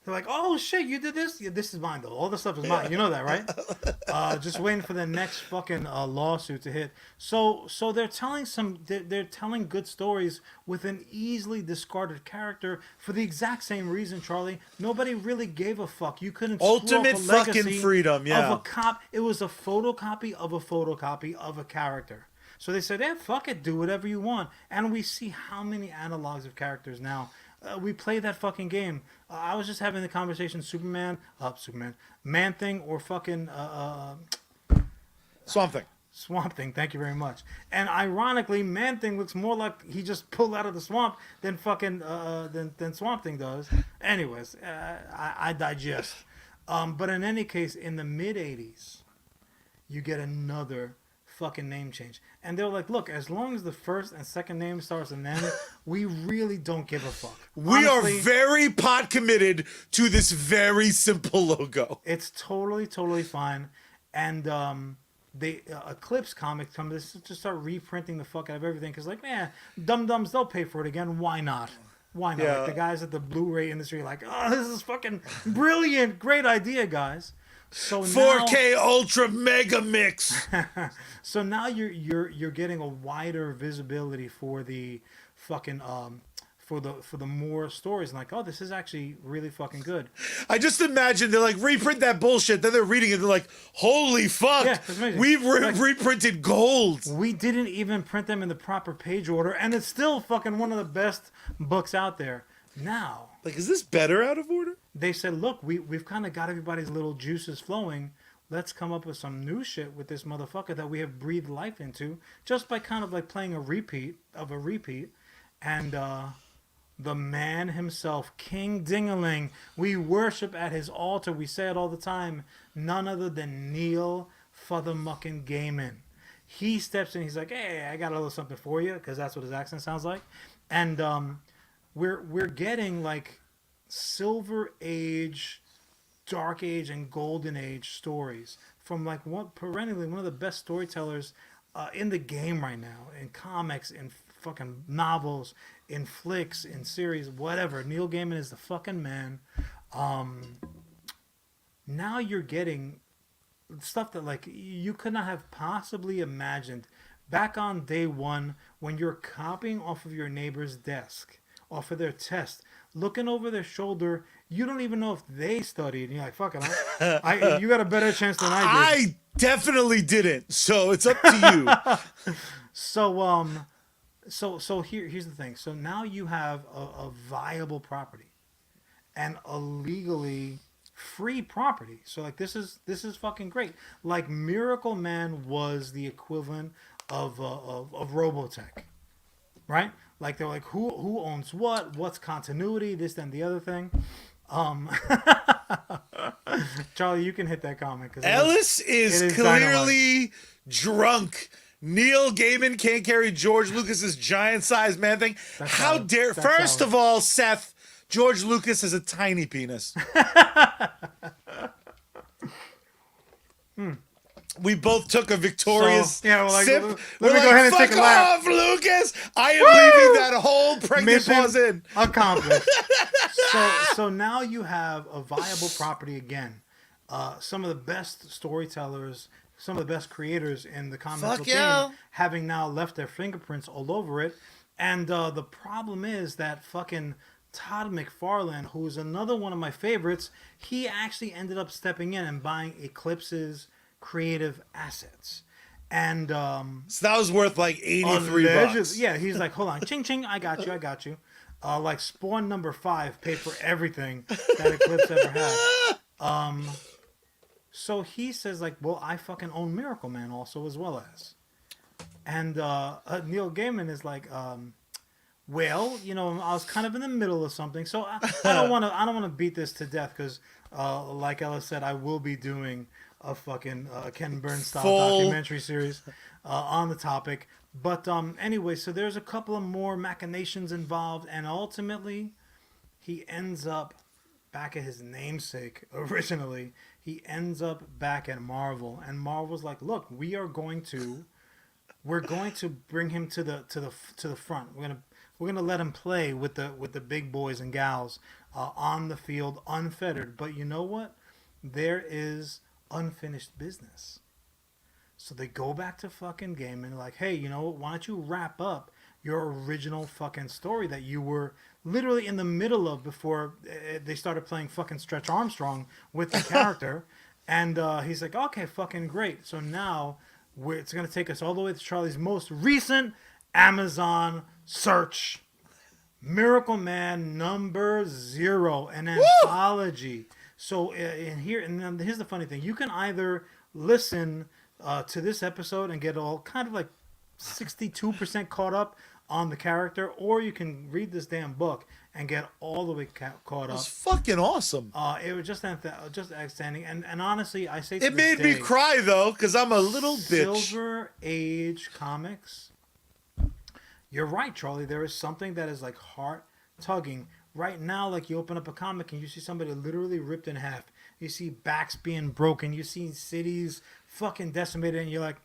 They're like, oh shit, you did this? Yeah, this is mine though. All the stuff is mine. You know that, right? Just waiting for the next fucking lawsuit to hit. So they're telling they're telling good stories with an easily discarded character for the exact same reason, Charlie. Nobody really gave a fuck. You couldn't ultimate screw up a fucking freedom, yeah. Of a cop. It was a photocopy of a photocopy of a character. So they said, yeah, fuck it, do whatever you want. And we see how many analogs of characters now. We play that fucking game. I was just having the conversation, Superman, Man-Thing, or fucking Swamp Thing, thank you very much. And ironically, Man-Thing looks more like he just pulled out of the swamp than fucking than Swamp Thing does. Anyways, I digest. But in any case, in the mid-'80s, you get another fucking name change. And they're like, look, as long as the first and second name starts and then, we really don't give a fuck. We honestly, are very pot committed to this very simple logo. It's totally fine. And they Eclipse Comics just start reprinting the fuck out of everything because like, man, dum-dums, they'll pay for it again. Why not? Why not? Yeah. Like the guys at the Blu-ray industry are like, oh, this is fucking brilliant. Great idea, guys. So 4K Ultra Mega Mix. So now you're getting a wider visibility for the fucking for the more stories, and like, oh, this is actually really fucking good. I just imagine they're like, reprint that bullshit. Then they're reading it. They're like, holy fuck, yeah, we've reprinted gold. We didn't even print them in the proper page order, and it's still fucking one of the best books out there. Now, like, is this better out of order? They said, look, we've kind of got everybody's little juices flowing. Let's come up with some new shit with this motherfucker that we have breathed life into just by kind of like playing a repeat of a repeat. And the man himself, King Dingaling, we worship at his altar. We say it all the time. None other than Neil Futhermucking Gaiman. He steps in. He's like, hey, I got a little something for you, because that's what his accent sounds like. And we're getting like Silver Age, Dark Age, and Golden Age stories from like perennially one of the best storytellers in the game right now, in comics, in fucking novels, in flicks, in series, whatever. Neil Gaiman is the fucking man. Now you're getting stuff that like you could not have possibly imagined back on day one when you're copying off of your neighbor's desk, off of their test, looking over their shoulder. You don't even know if they studied. And you're like, fuck it, you got a better chance than I did. I definitely didn't. So it's up to you. So here's the thing. So now you have a viable property and a legally free property. So like this is fucking great. Like Miracleman was the equivalent of Robotech, right? Like they're like, who owns what's continuity, this, then the other thing. Charlie, you can hit that comment. Ellis is clearly drunk. Neil Gaiman can't carry George Lucas's giant-sized man thing. How dare... First of all, Seth, George Lucas has a tiny penis. We both took a victorious So, yeah, we're like, sip. let We're me like, go ahead and fuck take a lap. off, Lucas. I am leaving that whole pregnant Mission pause in. accomplished. So now you have a viable property again. Some of the best storytellers, some of the best creators in the comic Fuck book yeah. game, having now left their fingerprints all over it. And the problem is that fucking Todd McFarlane, who's another one of my favorites, he actually ended up stepping in and buying Eclipse's creative assets. And So that was worth like $83. yeah, he's like, hold on, ching ching, I got you. Like Spawn number 5 paid for everything that Eclipse ever had. So he says like, well, I fucking own Miracleman also as well as. And Neil Gaiman is like, well, you know, I was kind of in the middle of something, so I don't want to beat this to death because, like Ellis said, I will be doing a fucking Ken Burns style documentary series on the topic. But anyway, so there's a couple of more machinations involved, and ultimately, he ends up back at his namesake originally. He ends up back at Marvel, and Marvel's like, look, we're going to bring him to the front. We're gonna let him play with the big boys and gals on the field unfettered. But you know what? There is unfinished business. So they go back to fucking Gaiman like, hey, you know what? Why don't you wrap up your original fucking story that you were literally in the middle of before they started playing fucking Stretch Armstrong with the character. And he's like, okay, fucking great. So now it's going to take us all the way to Charlie's most recent Amazon search. Miracleman #0, an anthology. So here's the funny thing. You can either listen to this episode and get all kind of like 62% caught up on the character, or you can read this damn book and get all the way caught up. It's fucking awesome. It was just outstanding, and honestly, I say to It made me cry though, because I'm a little bitch. Silver Age comics. You're right, Charlie. There is something that is like heart tugging right now. Like you open up a comic and you see somebody literally ripped in half. You see backs being broken. You see cities fucking decimated, and you're like,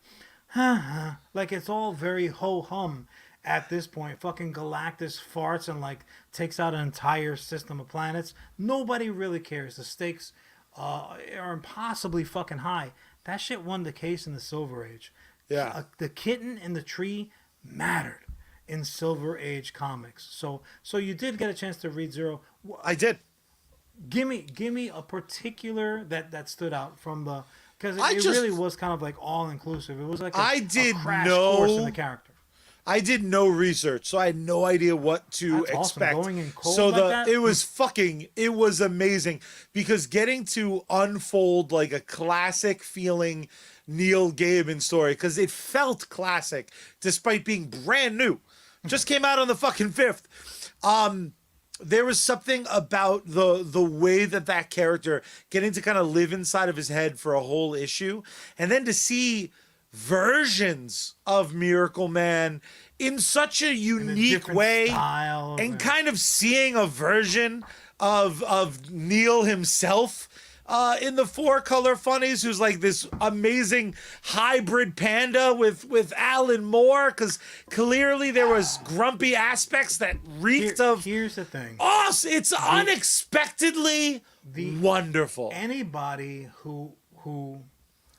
huh. Like it's all very ho hum at this point. Fucking Galactus farts and like takes out an entire system of planets. Nobody really cares. The stakes are impossibly fucking high. That shit won the case in the Silver Age. Yeah. The kitten in the tree mattered in Silver Age comics. So you did get a chance to read Zero. I did. Give me a particular that stood out from the, because it really was kind of like all inclusive. It was like a crash course in the character. I did no research, so I had no idea what to That's expect. Awesome. Going in cold so like that? it was amazing because getting to unfold like a classic feeling Neil Gaiman story, because it felt classic despite being brand new. Just came out on the fucking 5th. There was something about the way that character getting to kind of live inside of his head for a whole issue, and then to see versions of Miracleman in such a unique way, and kind of seeing a version of Neil himself in the 4-color funnies, who's like this amazing hybrid panda with Alan Moore, because clearly there was grumpy aspects that reeked of. Here's the thing. Awesome! It's unexpectedly wonderful. Anybody who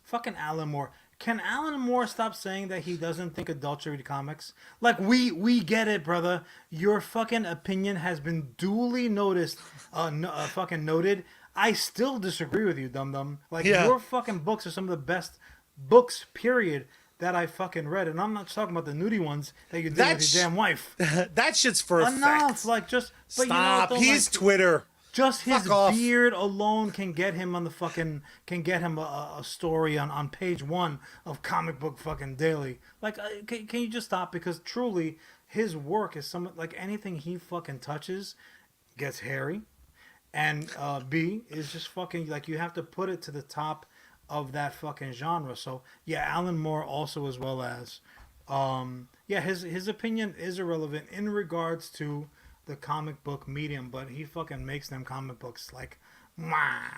fucking Alan Moore. Can Alan Moore stop saying that he doesn't think adults should read comics? Like, we get it, brother. Your fucking opinion has been duly noticed, fucking noted. I still disagree with you, dum-dum. Like, your fucking books are some of the best books, period, that I fucking read. And I'm not talking about the nudie ones that you did with your damn wife. That shit's for effect. Enough. Like, just... But stop. You know, He's Twitter. Just his beard alone can get him on the fucking, can get him a story on page 1 of Comic Book fucking Daily. Like, can you just stop? Because truly, his work is like anything he fucking touches gets hairy. And B is just fucking, like, you have to put it to the top of that fucking genre. So, yeah, Alan Moore also, as well as, his opinion is irrelevant in regards to the comic book medium, but he fucking makes them comic books like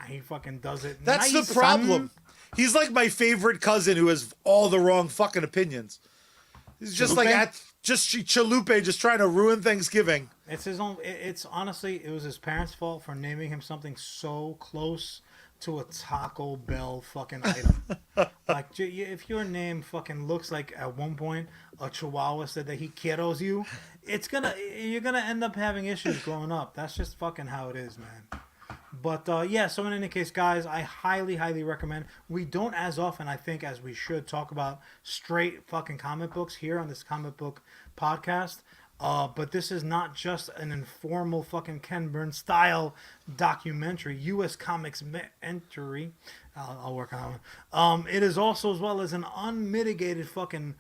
He fucking does it. That's nice, the problem. son. He's like my favorite cousin who has all the wrong fucking opinions. He's just Chalupe? Chalupe, just trying to ruin Thanksgiving. It's his own. It's honestly, it was his parents' fault for naming him something so close to a Taco Bell fucking item. Like, if your name fucking looks like at one point a Chihuahua said that he kiddos you, you're gonna end up having issues growing up. That's just fucking how it is, man. But yeah, so in any case, guys, I highly, highly recommend. We don't as often, I think, as we should talk about straight fucking comic books here on this comic book podcast. But this is not just an informal fucking Ken Burns style documentary, USComics entry. I'll work on that one. It is also as well as an unmitigated fucking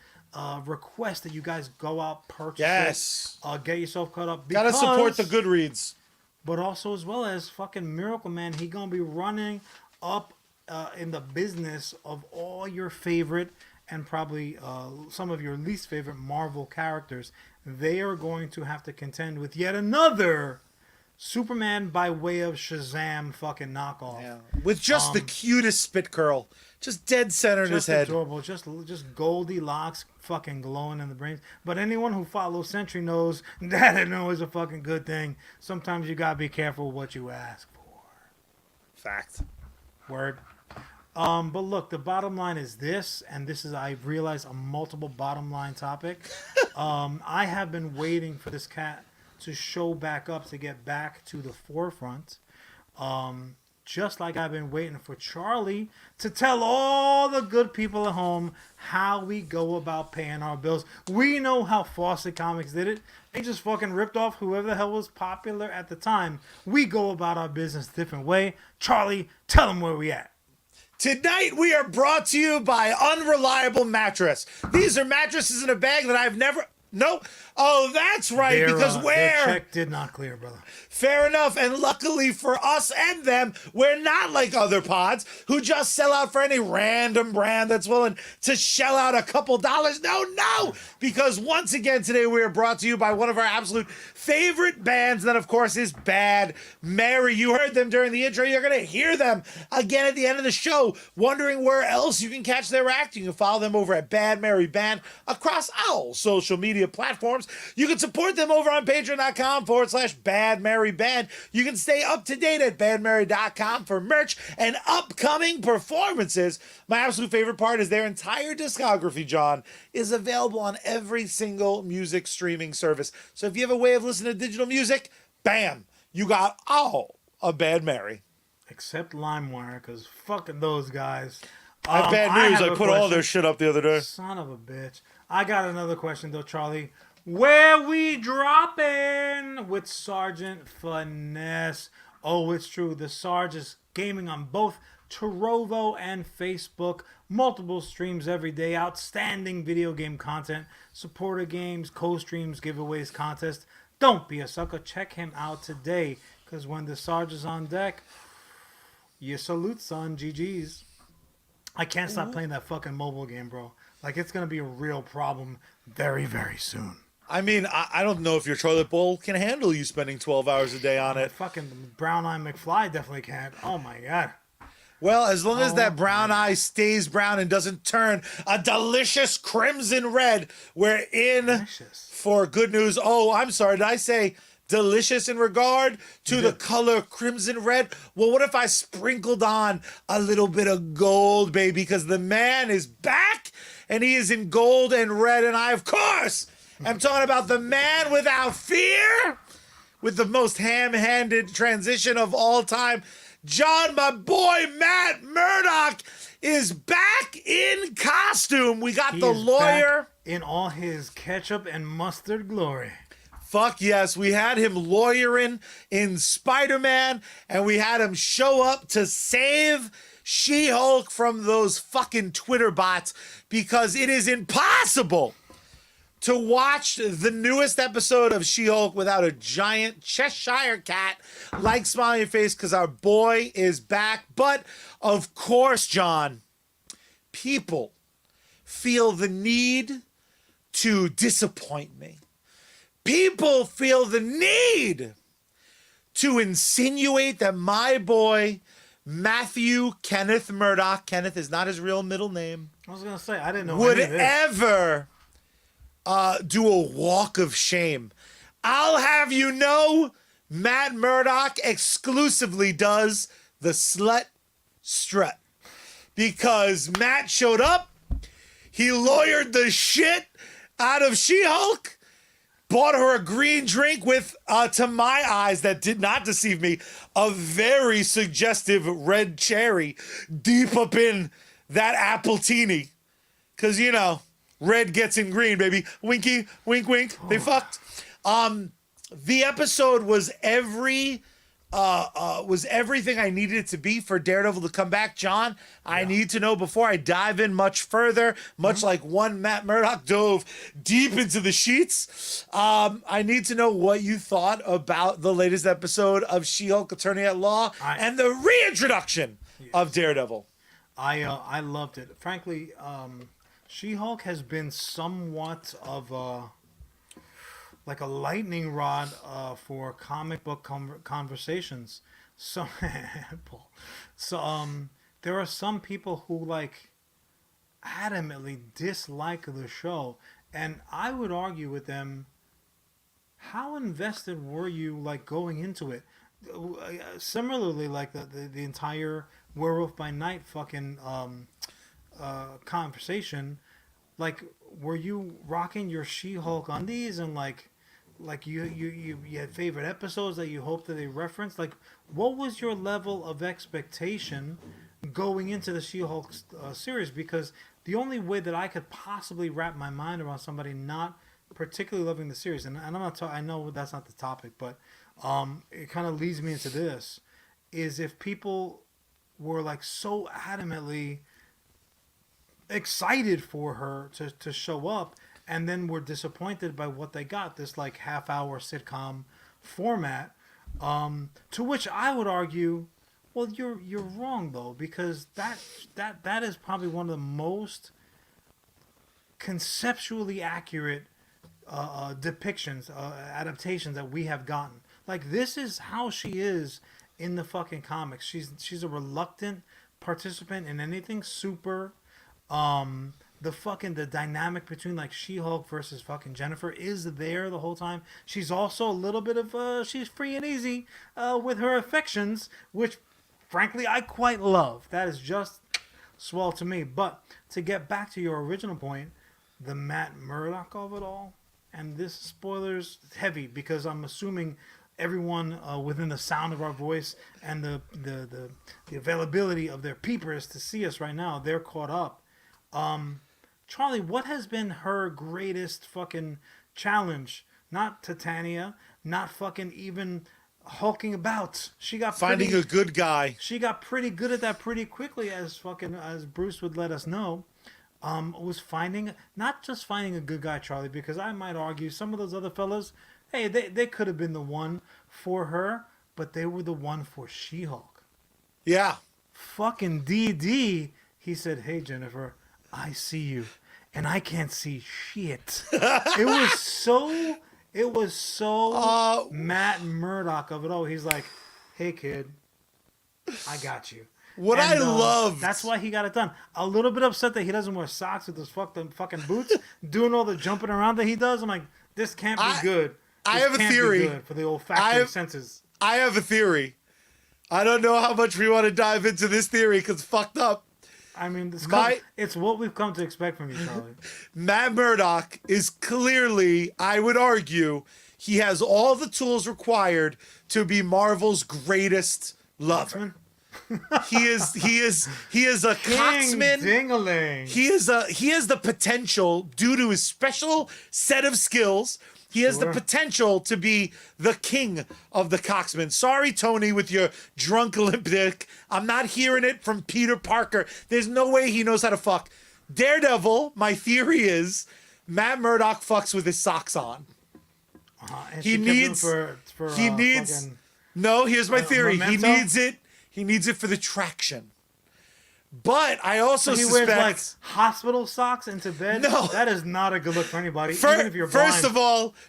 request that you guys go out, purchase it, get yourself caught up. Gotta support the Goodreads. But also as well as fucking Miracleman, he gonna be running up in the business of all your favorite and probably some of your least favorite Marvel characters. They are going to have to contend with yet another Superman by way of Shazam fucking knockoff. Yeah. With just the cutest spit curl. Just dead center in his head. Adorable. Just Goldilocks fucking glowing in the brains. But anyone who follows Sentry knows that it is a fucking good thing. Sometimes you gotta be careful what you ask for. Fact. Word. But look, the bottom line is this, and this is, I realize, a multiple bottom line topic. I have been waiting for this cat to show back up, to get back to the forefront. Just like I've been waiting for Charlie to tell all the good people at home how we go about paying our bills. We know how Fawcett Comics did it. They just fucking ripped off whoever the hell was popular at the time. We go about our business a different way. Charlie, tell them where we at. Tonight we are brought to you by Unreliable Mattress. These are mattresses in a bag that I've never... No. Oh, that's right. Because their check did not clear, brother. Fair enough. And luckily for us and them, we're not like other pods who just sell out for any random brand that's willing to shell out a couple dollars. No. Because once again today we are brought to you by one of our absolute favorite bands. That, of course, is Bad Mary. You heard them during the intro. You're going to hear them again at the end of the show. Wondering where else you can catch their act? You can follow them over at Bad Mary Band across all social media platforms. You can support them over on patreon.com/Bad Mary Band. You can stay up to date at badmary.com for merch and upcoming performances. My absolute favorite part is their entire discography, John, is available on every single music streaming service. So if you have a way of listening to digital music, bam, you got all of Bad Mary. Except LimeWire, because fucking those guys. I have bad news. I put all their shit up the other day. Son of a bitch. I got another question, though, Charlie. Where we dropping with Sergeant Finesse? Oh, it's true. The Sarge is gaming on both Trovo and Facebook. Multiple streams every day. Outstanding video game content. Supporter games, co-streams, giveaways, contests. Don't be a sucker. Check him out today. Because when the Sarge is on deck, you salute, son. GG's. I can't stop playing that fucking mobile game, bro. Like, it's going to be a real problem very, very soon. I mean, I don't know if your toilet bowl can handle you spending 12 hours a day on it. Fucking Brown Eye McFly definitely can't. Oh, my God. Well, as long as that brown eye stays brown and doesn't turn a delicious crimson red, we're in for good news. Oh, I'm sorry. Did I say delicious in regard to the color crimson red? Well, what if I sprinkled on a little bit of gold, baby? Because the man is back and he is in gold and red. And I, of course, am talking about the man without fear with the most ham-handed transition of all time. John, my boy, Matt Murdock is back in costume. We got the lawyer in all his ketchup and mustard glory. Fuck yes, we had him lawyering in Spider-Man, and we had him show up to save She-Hulk from those fucking Twitter bots, because it is impossible to watch the newest episode of She-Hulk without a giant Cheshire cat like smile on your face, because our boy is back. But of course, John, people feel the need to disappoint me. People feel the need to insinuate that my boy Matthew Kenneth Murdock, Kenneth is not his real middle name, I was gonna say I didn't know would any of this. ever do a walk of shame. I'll have you know, Matt Murdock exclusively does the slut strut. Because Matt showed up, he lawyered the shit out of She-Hulk, bought her a green drink with, to my eyes, that did not deceive me, a very suggestive red cherry deep up in that appletini. Because, you know, red gets in green, baby. Winky, wink, wink. They fucked. The episode was everything I needed it to be for Daredevil to come back. John, I need to know before I dive in much further, much like one Matt Murdock dove deep into the sheets. I need to know what you thought about the latest episode of She-Hulk Attorney at Law and the reintroduction of Daredevil. I loved it. Frankly, She-Hulk has been somewhat of like a lightning rod for comic book conversations. So, Paul. So, there are some people who like adamantly dislike the show, and I would argue with them. How invested were you like going into it? Similarly, like the entire Werewolf by Night fucking conversation. Like, were you rocking your She-Hulk undies and like you had favorite episodes that you hoped that they referenced? Like, what was your level of expectation going into the She-Hulk series? Because the only way that I could possibly wrap my mind around somebody not particularly loving the series, and I'm not I know that's not the topic, but it kind of leads me into this, is if people were like so adamantly excited for her to show up, and then were disappointed by what they got, this like half-hour sitcom format, to which I would argue, well, you're wrong though, because that is probably one of the most conceptually accurate depictions, adaptations that we have gotten. Like, this is how she is in the fucking comics. She's a reluctant participant in anything super. The dynamic between like She-Hulk versus fucking Jennifer is there the whole time. She's also a little bit of she's free and easy with her affections, which frankly I quite love. That is just swell to me. But to get back to your original point, the Matt Murdock of it all, and this spoilers heavy because I'm assuming everyone within the sound of our voice and the availability of their peepers to see us right now, they're caught up. Charlie, what has been her greatest fucking challenge? Not Titania, not fucking even hulking about. She got finding a good guy. She got pretty good at that pretty quickly, as Bruce would let us know. Was not just finding a good guy, Charlie, because I might argue some of those other fellas, hey, they could have been the one for her, but they were the one for She-Hulk. Yeah. Fucking DD, he said, hey, Jennifer, I see you, and I can't see shit. It was so Matt Murdock of it all. He's like, hey, kid, I got you. What I love. That's why he got it done. A little bit upset that he doesn't wear socks with those fucking boots, doing all the jumping around that he does. I'm like, this can't be good. I have a theory for the olfactory senses. I have a theory. I don't know how much we want to dive into this theory because it's fucked up. I mean, it's what we've come to expect from you, Charlie. Matt Murdock is clearly, I would argue, he has all the tools required to be Marvel's greatest lover. He is a coxman. Ding-a-ling. He has the potential, due to his special set of skills, he has the potential to be the king of the coxmen. Sorry, Tony, with your drunk Olympic. I'm not hearing it from Peter Parker. There's no way he knows how to fuck. Daredevil, my theory is, Matt Murdock fucks with his socks on. He needs. No, here's my theory. Memento? He needs it for the traction. But I also He suspect... wears like hospital socks into bed. No. That is not a good look for anybody, even if you're blind.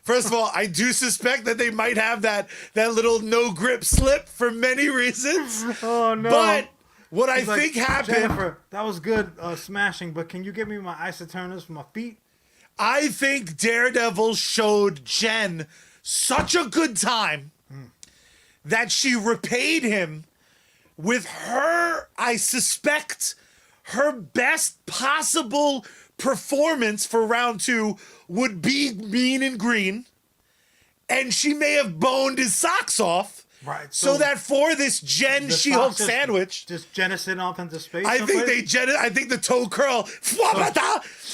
First of all, I do suspect that they might have that little no grip slip for many reasons. Oh no! But what I He's like, think happened, Jennifer, that was good smashing, but can you give me my isoturners for my feet? I think Daredevil showed Jen such a good time that she repaid him with her, I suspect, her best possible performance for round 2 would be Mean and Green, and she may have boned his socks off, right? So that for this Jen She-Hulk sandwich, just jettison off into space. I think I think the toe curl,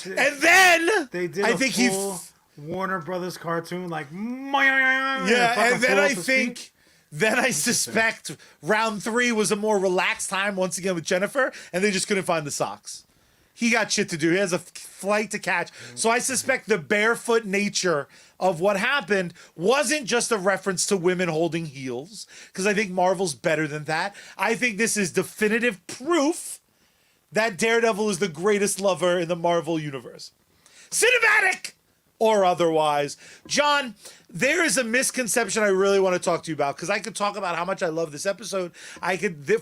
and then they did I think full Warner Brothers cartoon, like yeah, and then I think. Then I suspect round 3 was a more relaxed time once again with Jennifer, and they just couldn't find the socks. He got shit to do. He has a flight to catch. So I suspect the barefoot nature of what happened wasn't just a reference to women holding heels, because I think Marvel's better than that. I think this is definitive proof that Daredevil is the greatest lover in the Marvel universe. Cinematic! Or otherwise. John, there is a misconception I really want to talk to you about, because I could talk about how much I love this episode.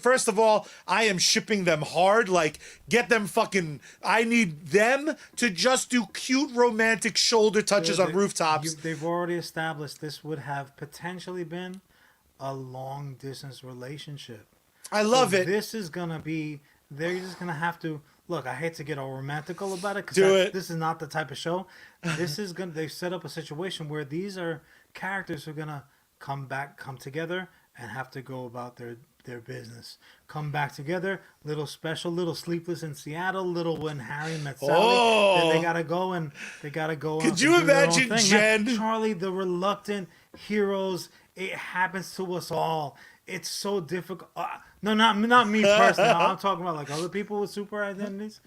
First of all, I am shipping them hard. Like, get them fucking, I need them to just do cute romantic shoulder touches on rooftops. They've already established this would have potentially been a long distance relationship. I love it. This is going to be, they're just going to have to, look, I hate to get all romantical about it, because this is not the type of show. This is going to, they've set up a situation where these are characters who are going to come together and have to go about their business. Come back together, little special, little Sleepless in Seattle, little When Harry Met Sally. Then they got to go and Could you imagine Jen? Man, Charlie, the reluctant heroes, it happens to us all. It's so difficult. No, not me personally. I'm talking about like other people with super identities.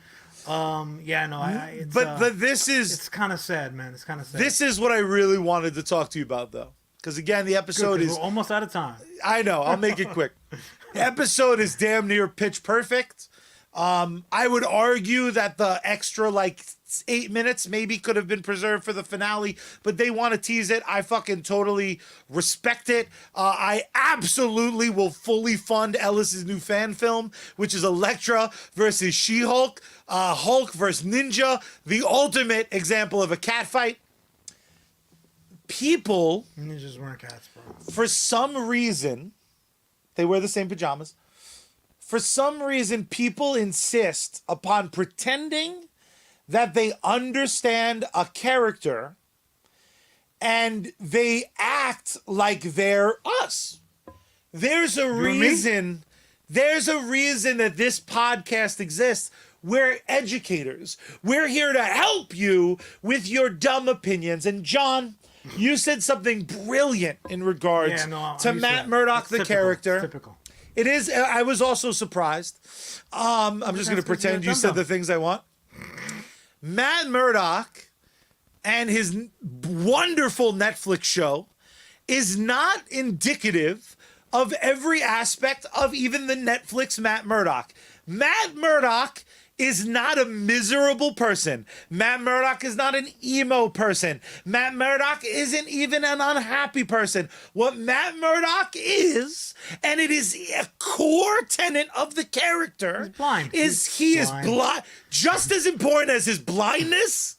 But this is... It's kind of sad, man. It's kind of sad. This is what I really wanted to talk to you about, though. Because, again, the episode is... We're almost out of time. I know. I'll make it quick. The episode is damn near pitch perfect. I would argue that the extra, 8 minutes maybe could have been preserved for the finale, but they want to tease it. I fucking totally respect it. I absolutely will fully fund Ellis's new fan film, which is Elektra versus She-Hulk, Hulk versus Ninja, the ultimate example of a cat fight. People, ninjas weren't cats, bro. For some reason, they wear the same pajamas. For some reason, people insist upon pretending that they understand a character and they act like they're us. There's a reason that this podcast exists. We're educators. We're here to help you with your dumb opinions. And John, you said something brilliant in regards to Matt Murdock, the character. It's typical. It is. I was also surprised. I'm just going to pretend you said the things I want. Matt Murdock and his wonderful Netflix show is not indicative of every aspect of even the Netflix Matt Murdock. Matt Murdock is not a miserable person. Matt Murdock is not an emo person. Matt Murdock isn't even an unhappy person. What Matt Murdock is, and it is a core tenet of the character, he's blind. He is blind. Just as important as his blindness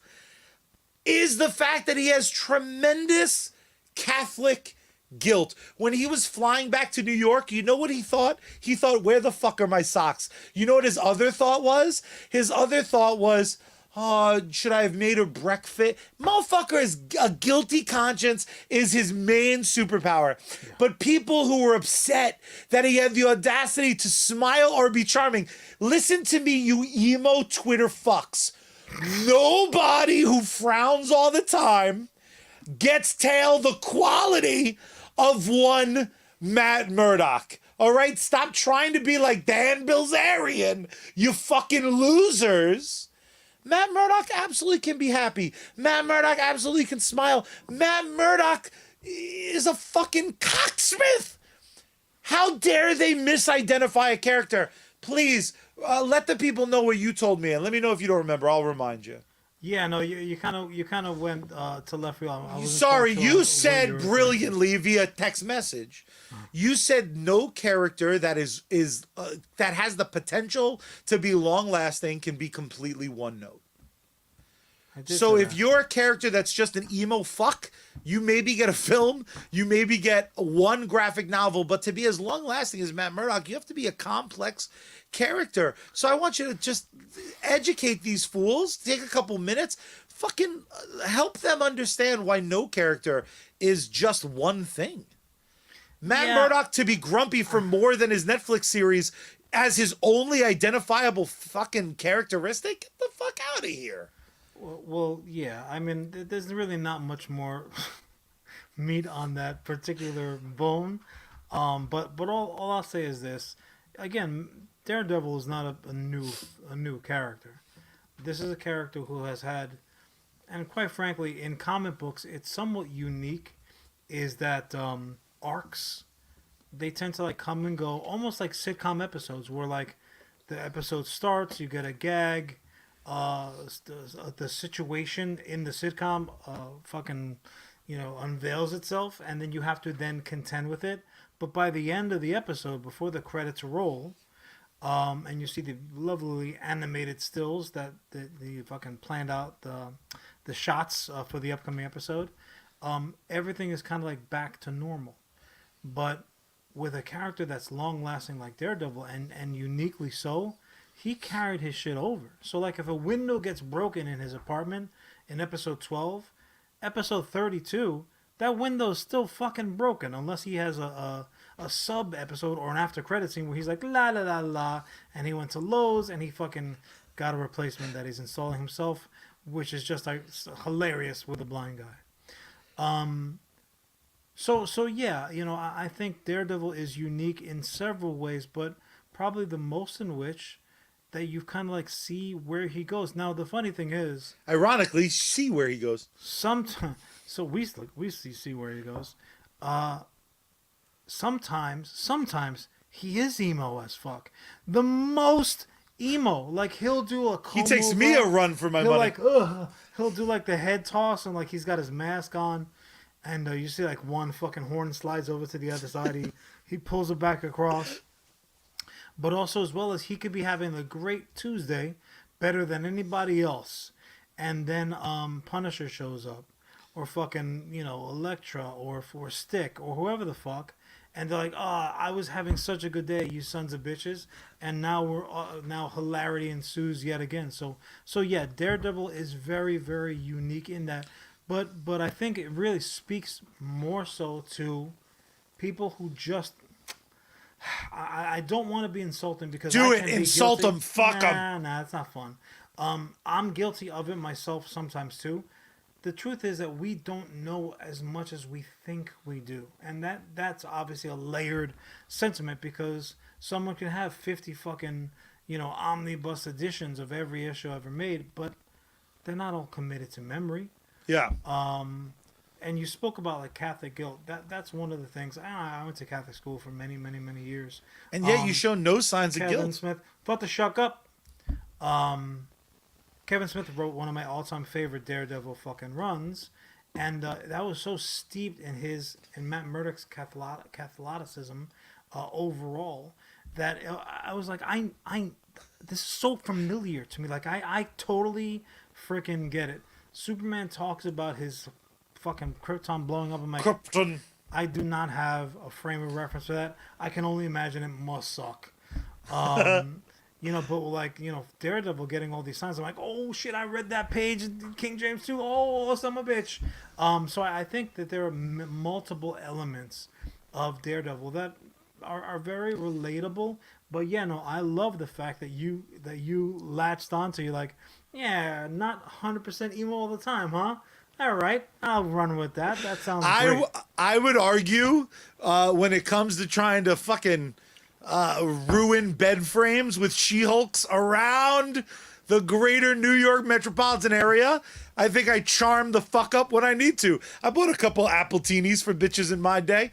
is the fact that he has tremendous Catholic guilt. When he was flying back to New York, you know what he thought? He thought, where the fuck are my socks? You know what his other thought was? His other thought was, should I have made a breakfast? Motherfucker, a guilty conscience is his main superpower. Yeah. But people who were upset that he had the audacity to smile or be charming, listen to me, you emo Twitter fucks. Nobody who frowns all the time gets tail the quality of one Matt Murdock. All right? Stop trying to be like Dan Bilzerian, you fucking losers. Matt Murdock absolutely can be happy. Matt Murdock absolutely can smile. Matt Murdock is a fucking cocksmith. How dare they misidentify a character? Please, Let the people know what you told me, and let me know if you don't remember. I'll remind you. Yeah, no, you kind of went to left field. I wasn't Sorry, quite sure you what said you were brilliantly via text message. You said no character that is that has the potential to be long lasting can be completely one note. I did So say if that. you're a character that's just an emo fuck, you maybe get a film, you maybe get one graphic novel, but to be as long lasting as Matt Murdock, you have to be a complex character. So I want you to just educate these fools, take a couple minutes, fucking help them understand why no character is just one thing. Matt Yeah. Murdock to be grumpy for more than his Netflix series as his only identifiable fucking characteristic? Get the fuck out of here. Well, yeah. I mean, there's really not much more meat on that particular bone. But all I'll say is this: again, Daredevil is not a new character. This is a character who has had, and quite frankly, in comic books, it's somewhat unique. Is that arcs? They tend to like come and go, almost like sitcom episodes, where like the episode starts, you get a gag, the situation in the sitcom fucking unveils itself, and then you have to then contend with it. But by the end of the episode, before the credits roll, and you see the lovely animated stills that the fucking planned out the shots for the upcoming episode, everything is kind of like back to normal. But with a character that's long lasting like Daredevil and uniquely so, he carried his shit over. So like if a window gets broken in his apartment in episode 12, episode 32, that window's still fucking broken unless he has a sub episode or an after credit scene where he's like la la la la, and he went to Lowe's and he fucking got a replacement that he's installing himself, which is just like hilarious with a blind guy. So yeah, I think Daredevil is unique in several ways, but probably the most in which that you kind of like see where he goes. Now the funny thing is, Ironically, see where he goes. sometimes so we see where he goes. Sometimes he is emo as fuck. The most emo. Like he'll do a He comb takes me over. a run for my He'll money. like he'll do like the head toss and like he's got his mask on, and you see like one fucking horn slides over to the other side. He pulls it back across. But also as well as he could be having a great Tuesday, better than anybody else, and then Punisher shows up, or fucking Elektra or Stick or whoever the fuck, and they're like, I was having such a good day, you sons of bitches, and now now hilarity ensues yet again. So yeah, Daredevil is very, very unique in that, but I think it really speaks more so to people who just. I don't want to be insulting because Do I it, can be insult guilty. them, fuck them. Nah, it's not fun. I'm guilty of it myself sometimes too. The truth is that we don't know as much as we think we do, and that's obviously a layered sentiment because someone can have 50 fucking omnibus editions of every issue ever made, but they're not all committed to memory. Yeah. And you spoke about like Catholic guilt. That's one of the things. I went to Catholic school for many, many, many years. And yet you show no signs of Kevin guilt. Smith, thought to shuck up. Kevin Smith wrote one of my all-time favorite Daredevil fucking runs, and that was so steeped in Matt Murdock's Catholicism overall that I was like, I this is so familiar to me. Like I totally freaking get it. Superman talks about his fucking Krypton blowing up. I'm like, Krypton. I do not have a frame of reference for that. I can only imagine it must suck. But like, Daredevil getting all these signs. I'm like, oh shit, I read that page in King James too. Oh, son of a bitch. So I think that there are multiple elements of Daredevil that are very relatable. But yeah, no, I love the fact that you latched onto. You're like, yeah, not 100% emo all the time, huh? All right, I'll run with that. That sounds great. I would argue when it comes to trying to fucking ruin bed frames with She-Hulks around the greater New York metropolitan area, I think I charm the fuck up when I need to. I bought a couple Appletinis for bitches in my day.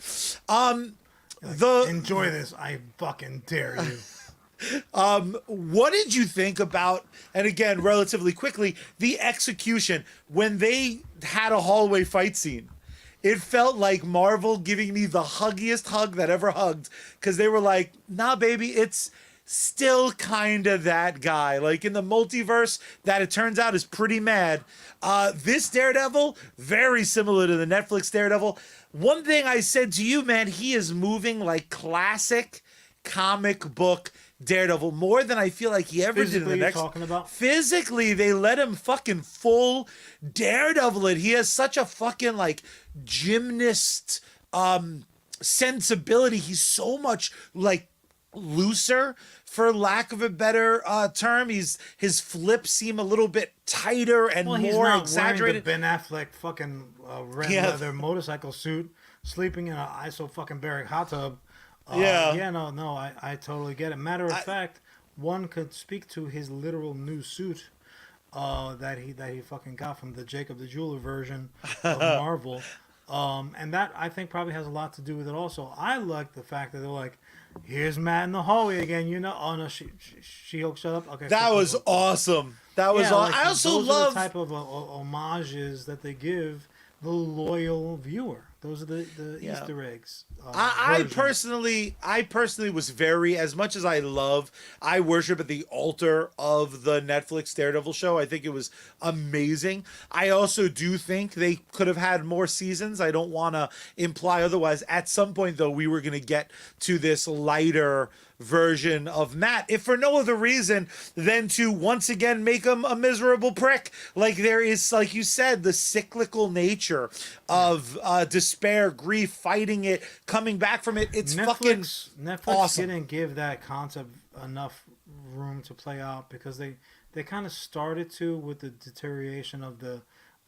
Enjoy this. I fucking dare you. What did you think about, and again, relatively quickly, the execution when they had a hallway fight scene? It felt like Marvel giving me the huggiest hug that ever hugged, because they were like, nah, baby, it's still kind of that guy. Like in the multiverse, that it turns out is pretty mad. This Daredevil, very similar to the Netflix Daredevil. One thing I said to you, man, he is moving like classic comic book Daredevil more than I feel like he ever did in the next. Talking about? Physically, they let him fucking full Daredevil it. He has such a fucking like gymnast sensibility. He's so much like looser, for lack of a better term. His flips seem a little bit tighter and more exaggerated. Wearing the Ben Affleck fucking red leather motorcycle suit, sleeping in an ISO fucking barrack hot tub. I totally get it. Matter of fact, one could speak to his literal new suit that he fucking got from the Jacob the Jeweler version of Marvel. And that, I think, probably has a lot to do with it also. I like the fact that they're like, here's Matt in the hallway again, you know. Oh no, She-Hulk, shut up. Okay, that was awesome. That was awesome. I also love the type of homages that they give the loyal viewer. Those are the Easter eggs. I personally was very, as much as I worship at the altar of the Netflix Daredevil show. I think it was amazing. I also do think they could have had more seasons. I don't want to imply otherwise. At some point, though, we were going to get to this lighter version of Matt, if for no other reason than to once again make him a miserable prick. Like, there is, like you said, the cyclical nature of despair, grief, fighting it, coming back from it. It's Netflix awesome. Didn't give that concept enough room to play out, because they kind of started to with the deterioration of the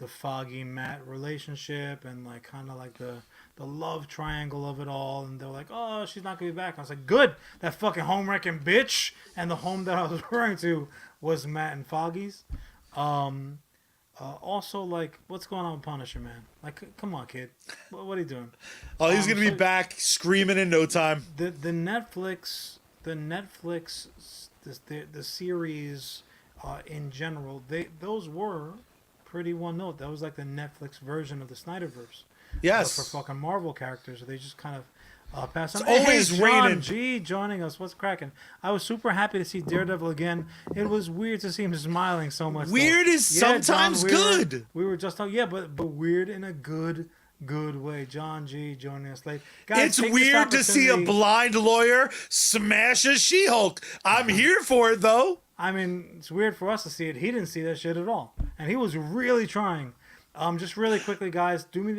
Foggy Matt relationship, and like kind of like the love triangle of it all, and they're like, oh, she's not gonna be back. I was like, good, that fucking home wrecking bitch. And the home that I was referring to was Matt and Foggy's. Also, like, what's going on with Punisher, man? Like, come on, kid, what are you doing? Oh, he's gonna be back screaming in no time. The Netflix the series in general, those were pretty one note. That was like the Netflix version of the Snyderverse. Yes. For fucking Marvel characters. They just kind of pass on. It's always raining. G joining us. What's cracking? I was super happy to see Daredevil again. It was weird to see him smiling so much. Weird is sometimes good. We were just talking, but weird in a good way. John G joining us late. Guys, it's weird to see a blind lawyer smash a She-Hulk. I'm here for it, though. I mean, it's weird for us to see it. He didn't see that shit at all, and he was really trying. Just really quickly, guys, do me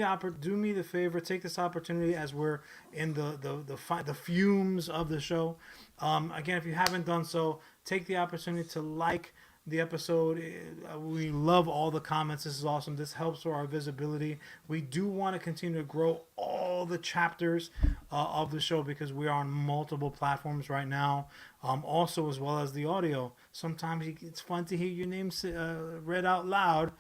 the favor. Take this opportunity as we're in the fumes of the show. Again, if you haven't done so, take the opportunity to like the episode. We love all the comments. This is awesome. This helps for our visibility. We do want to continue to grow all the chapters of the show, because we are on multiple platforms right now. Also, as well as the audio. Sometimes it's fun to hear your name read out loud.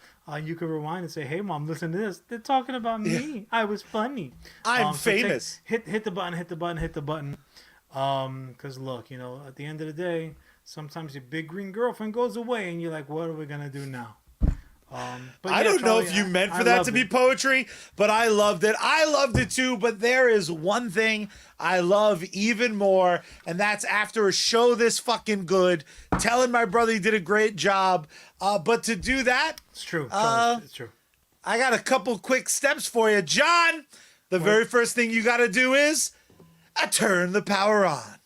You can rewind and say, "Hey, Mom, listen to this. They're talking about me. Yeah. I was funny. I'm famous." Hit the button. Because look, you know, at the end of the day, sometimes your big green girlfriend goes away, and you're like, "What are we gonna do now?" But I don't know if you meant for that to be poetry, but I loved it. I loved it too, but there is one thing I love even more, and that's after a show this fucking good, telling my brother he did a great job. But to do that... It's true. It's true. I got a couple quick steps for you. John, the very first thing you got to do is turn the power on.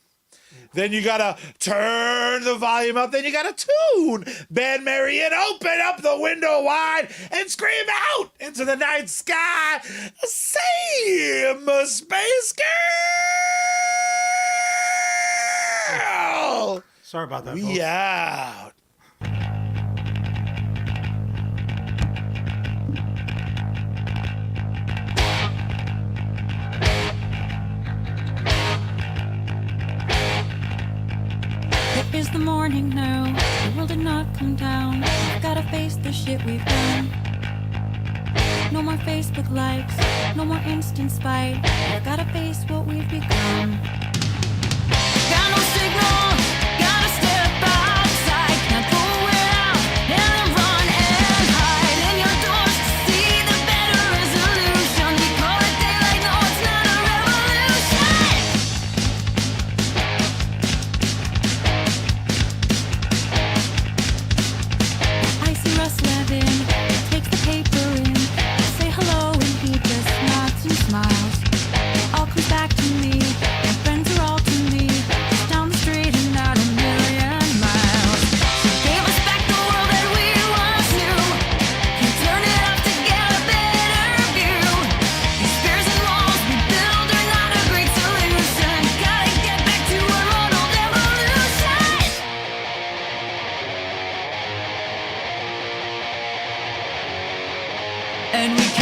Then you gotta turn the volume up. Then you gotta tune Ben Mary and open up the window wide and scream out into the night sky. Same space girl. Sorry about that. We folks. out. It is the morning now, the world did not come down. We've gotta face the shit we've done. No more Facebook likes, no more instant spite. We've gotta face what we've become. Got no signal, and we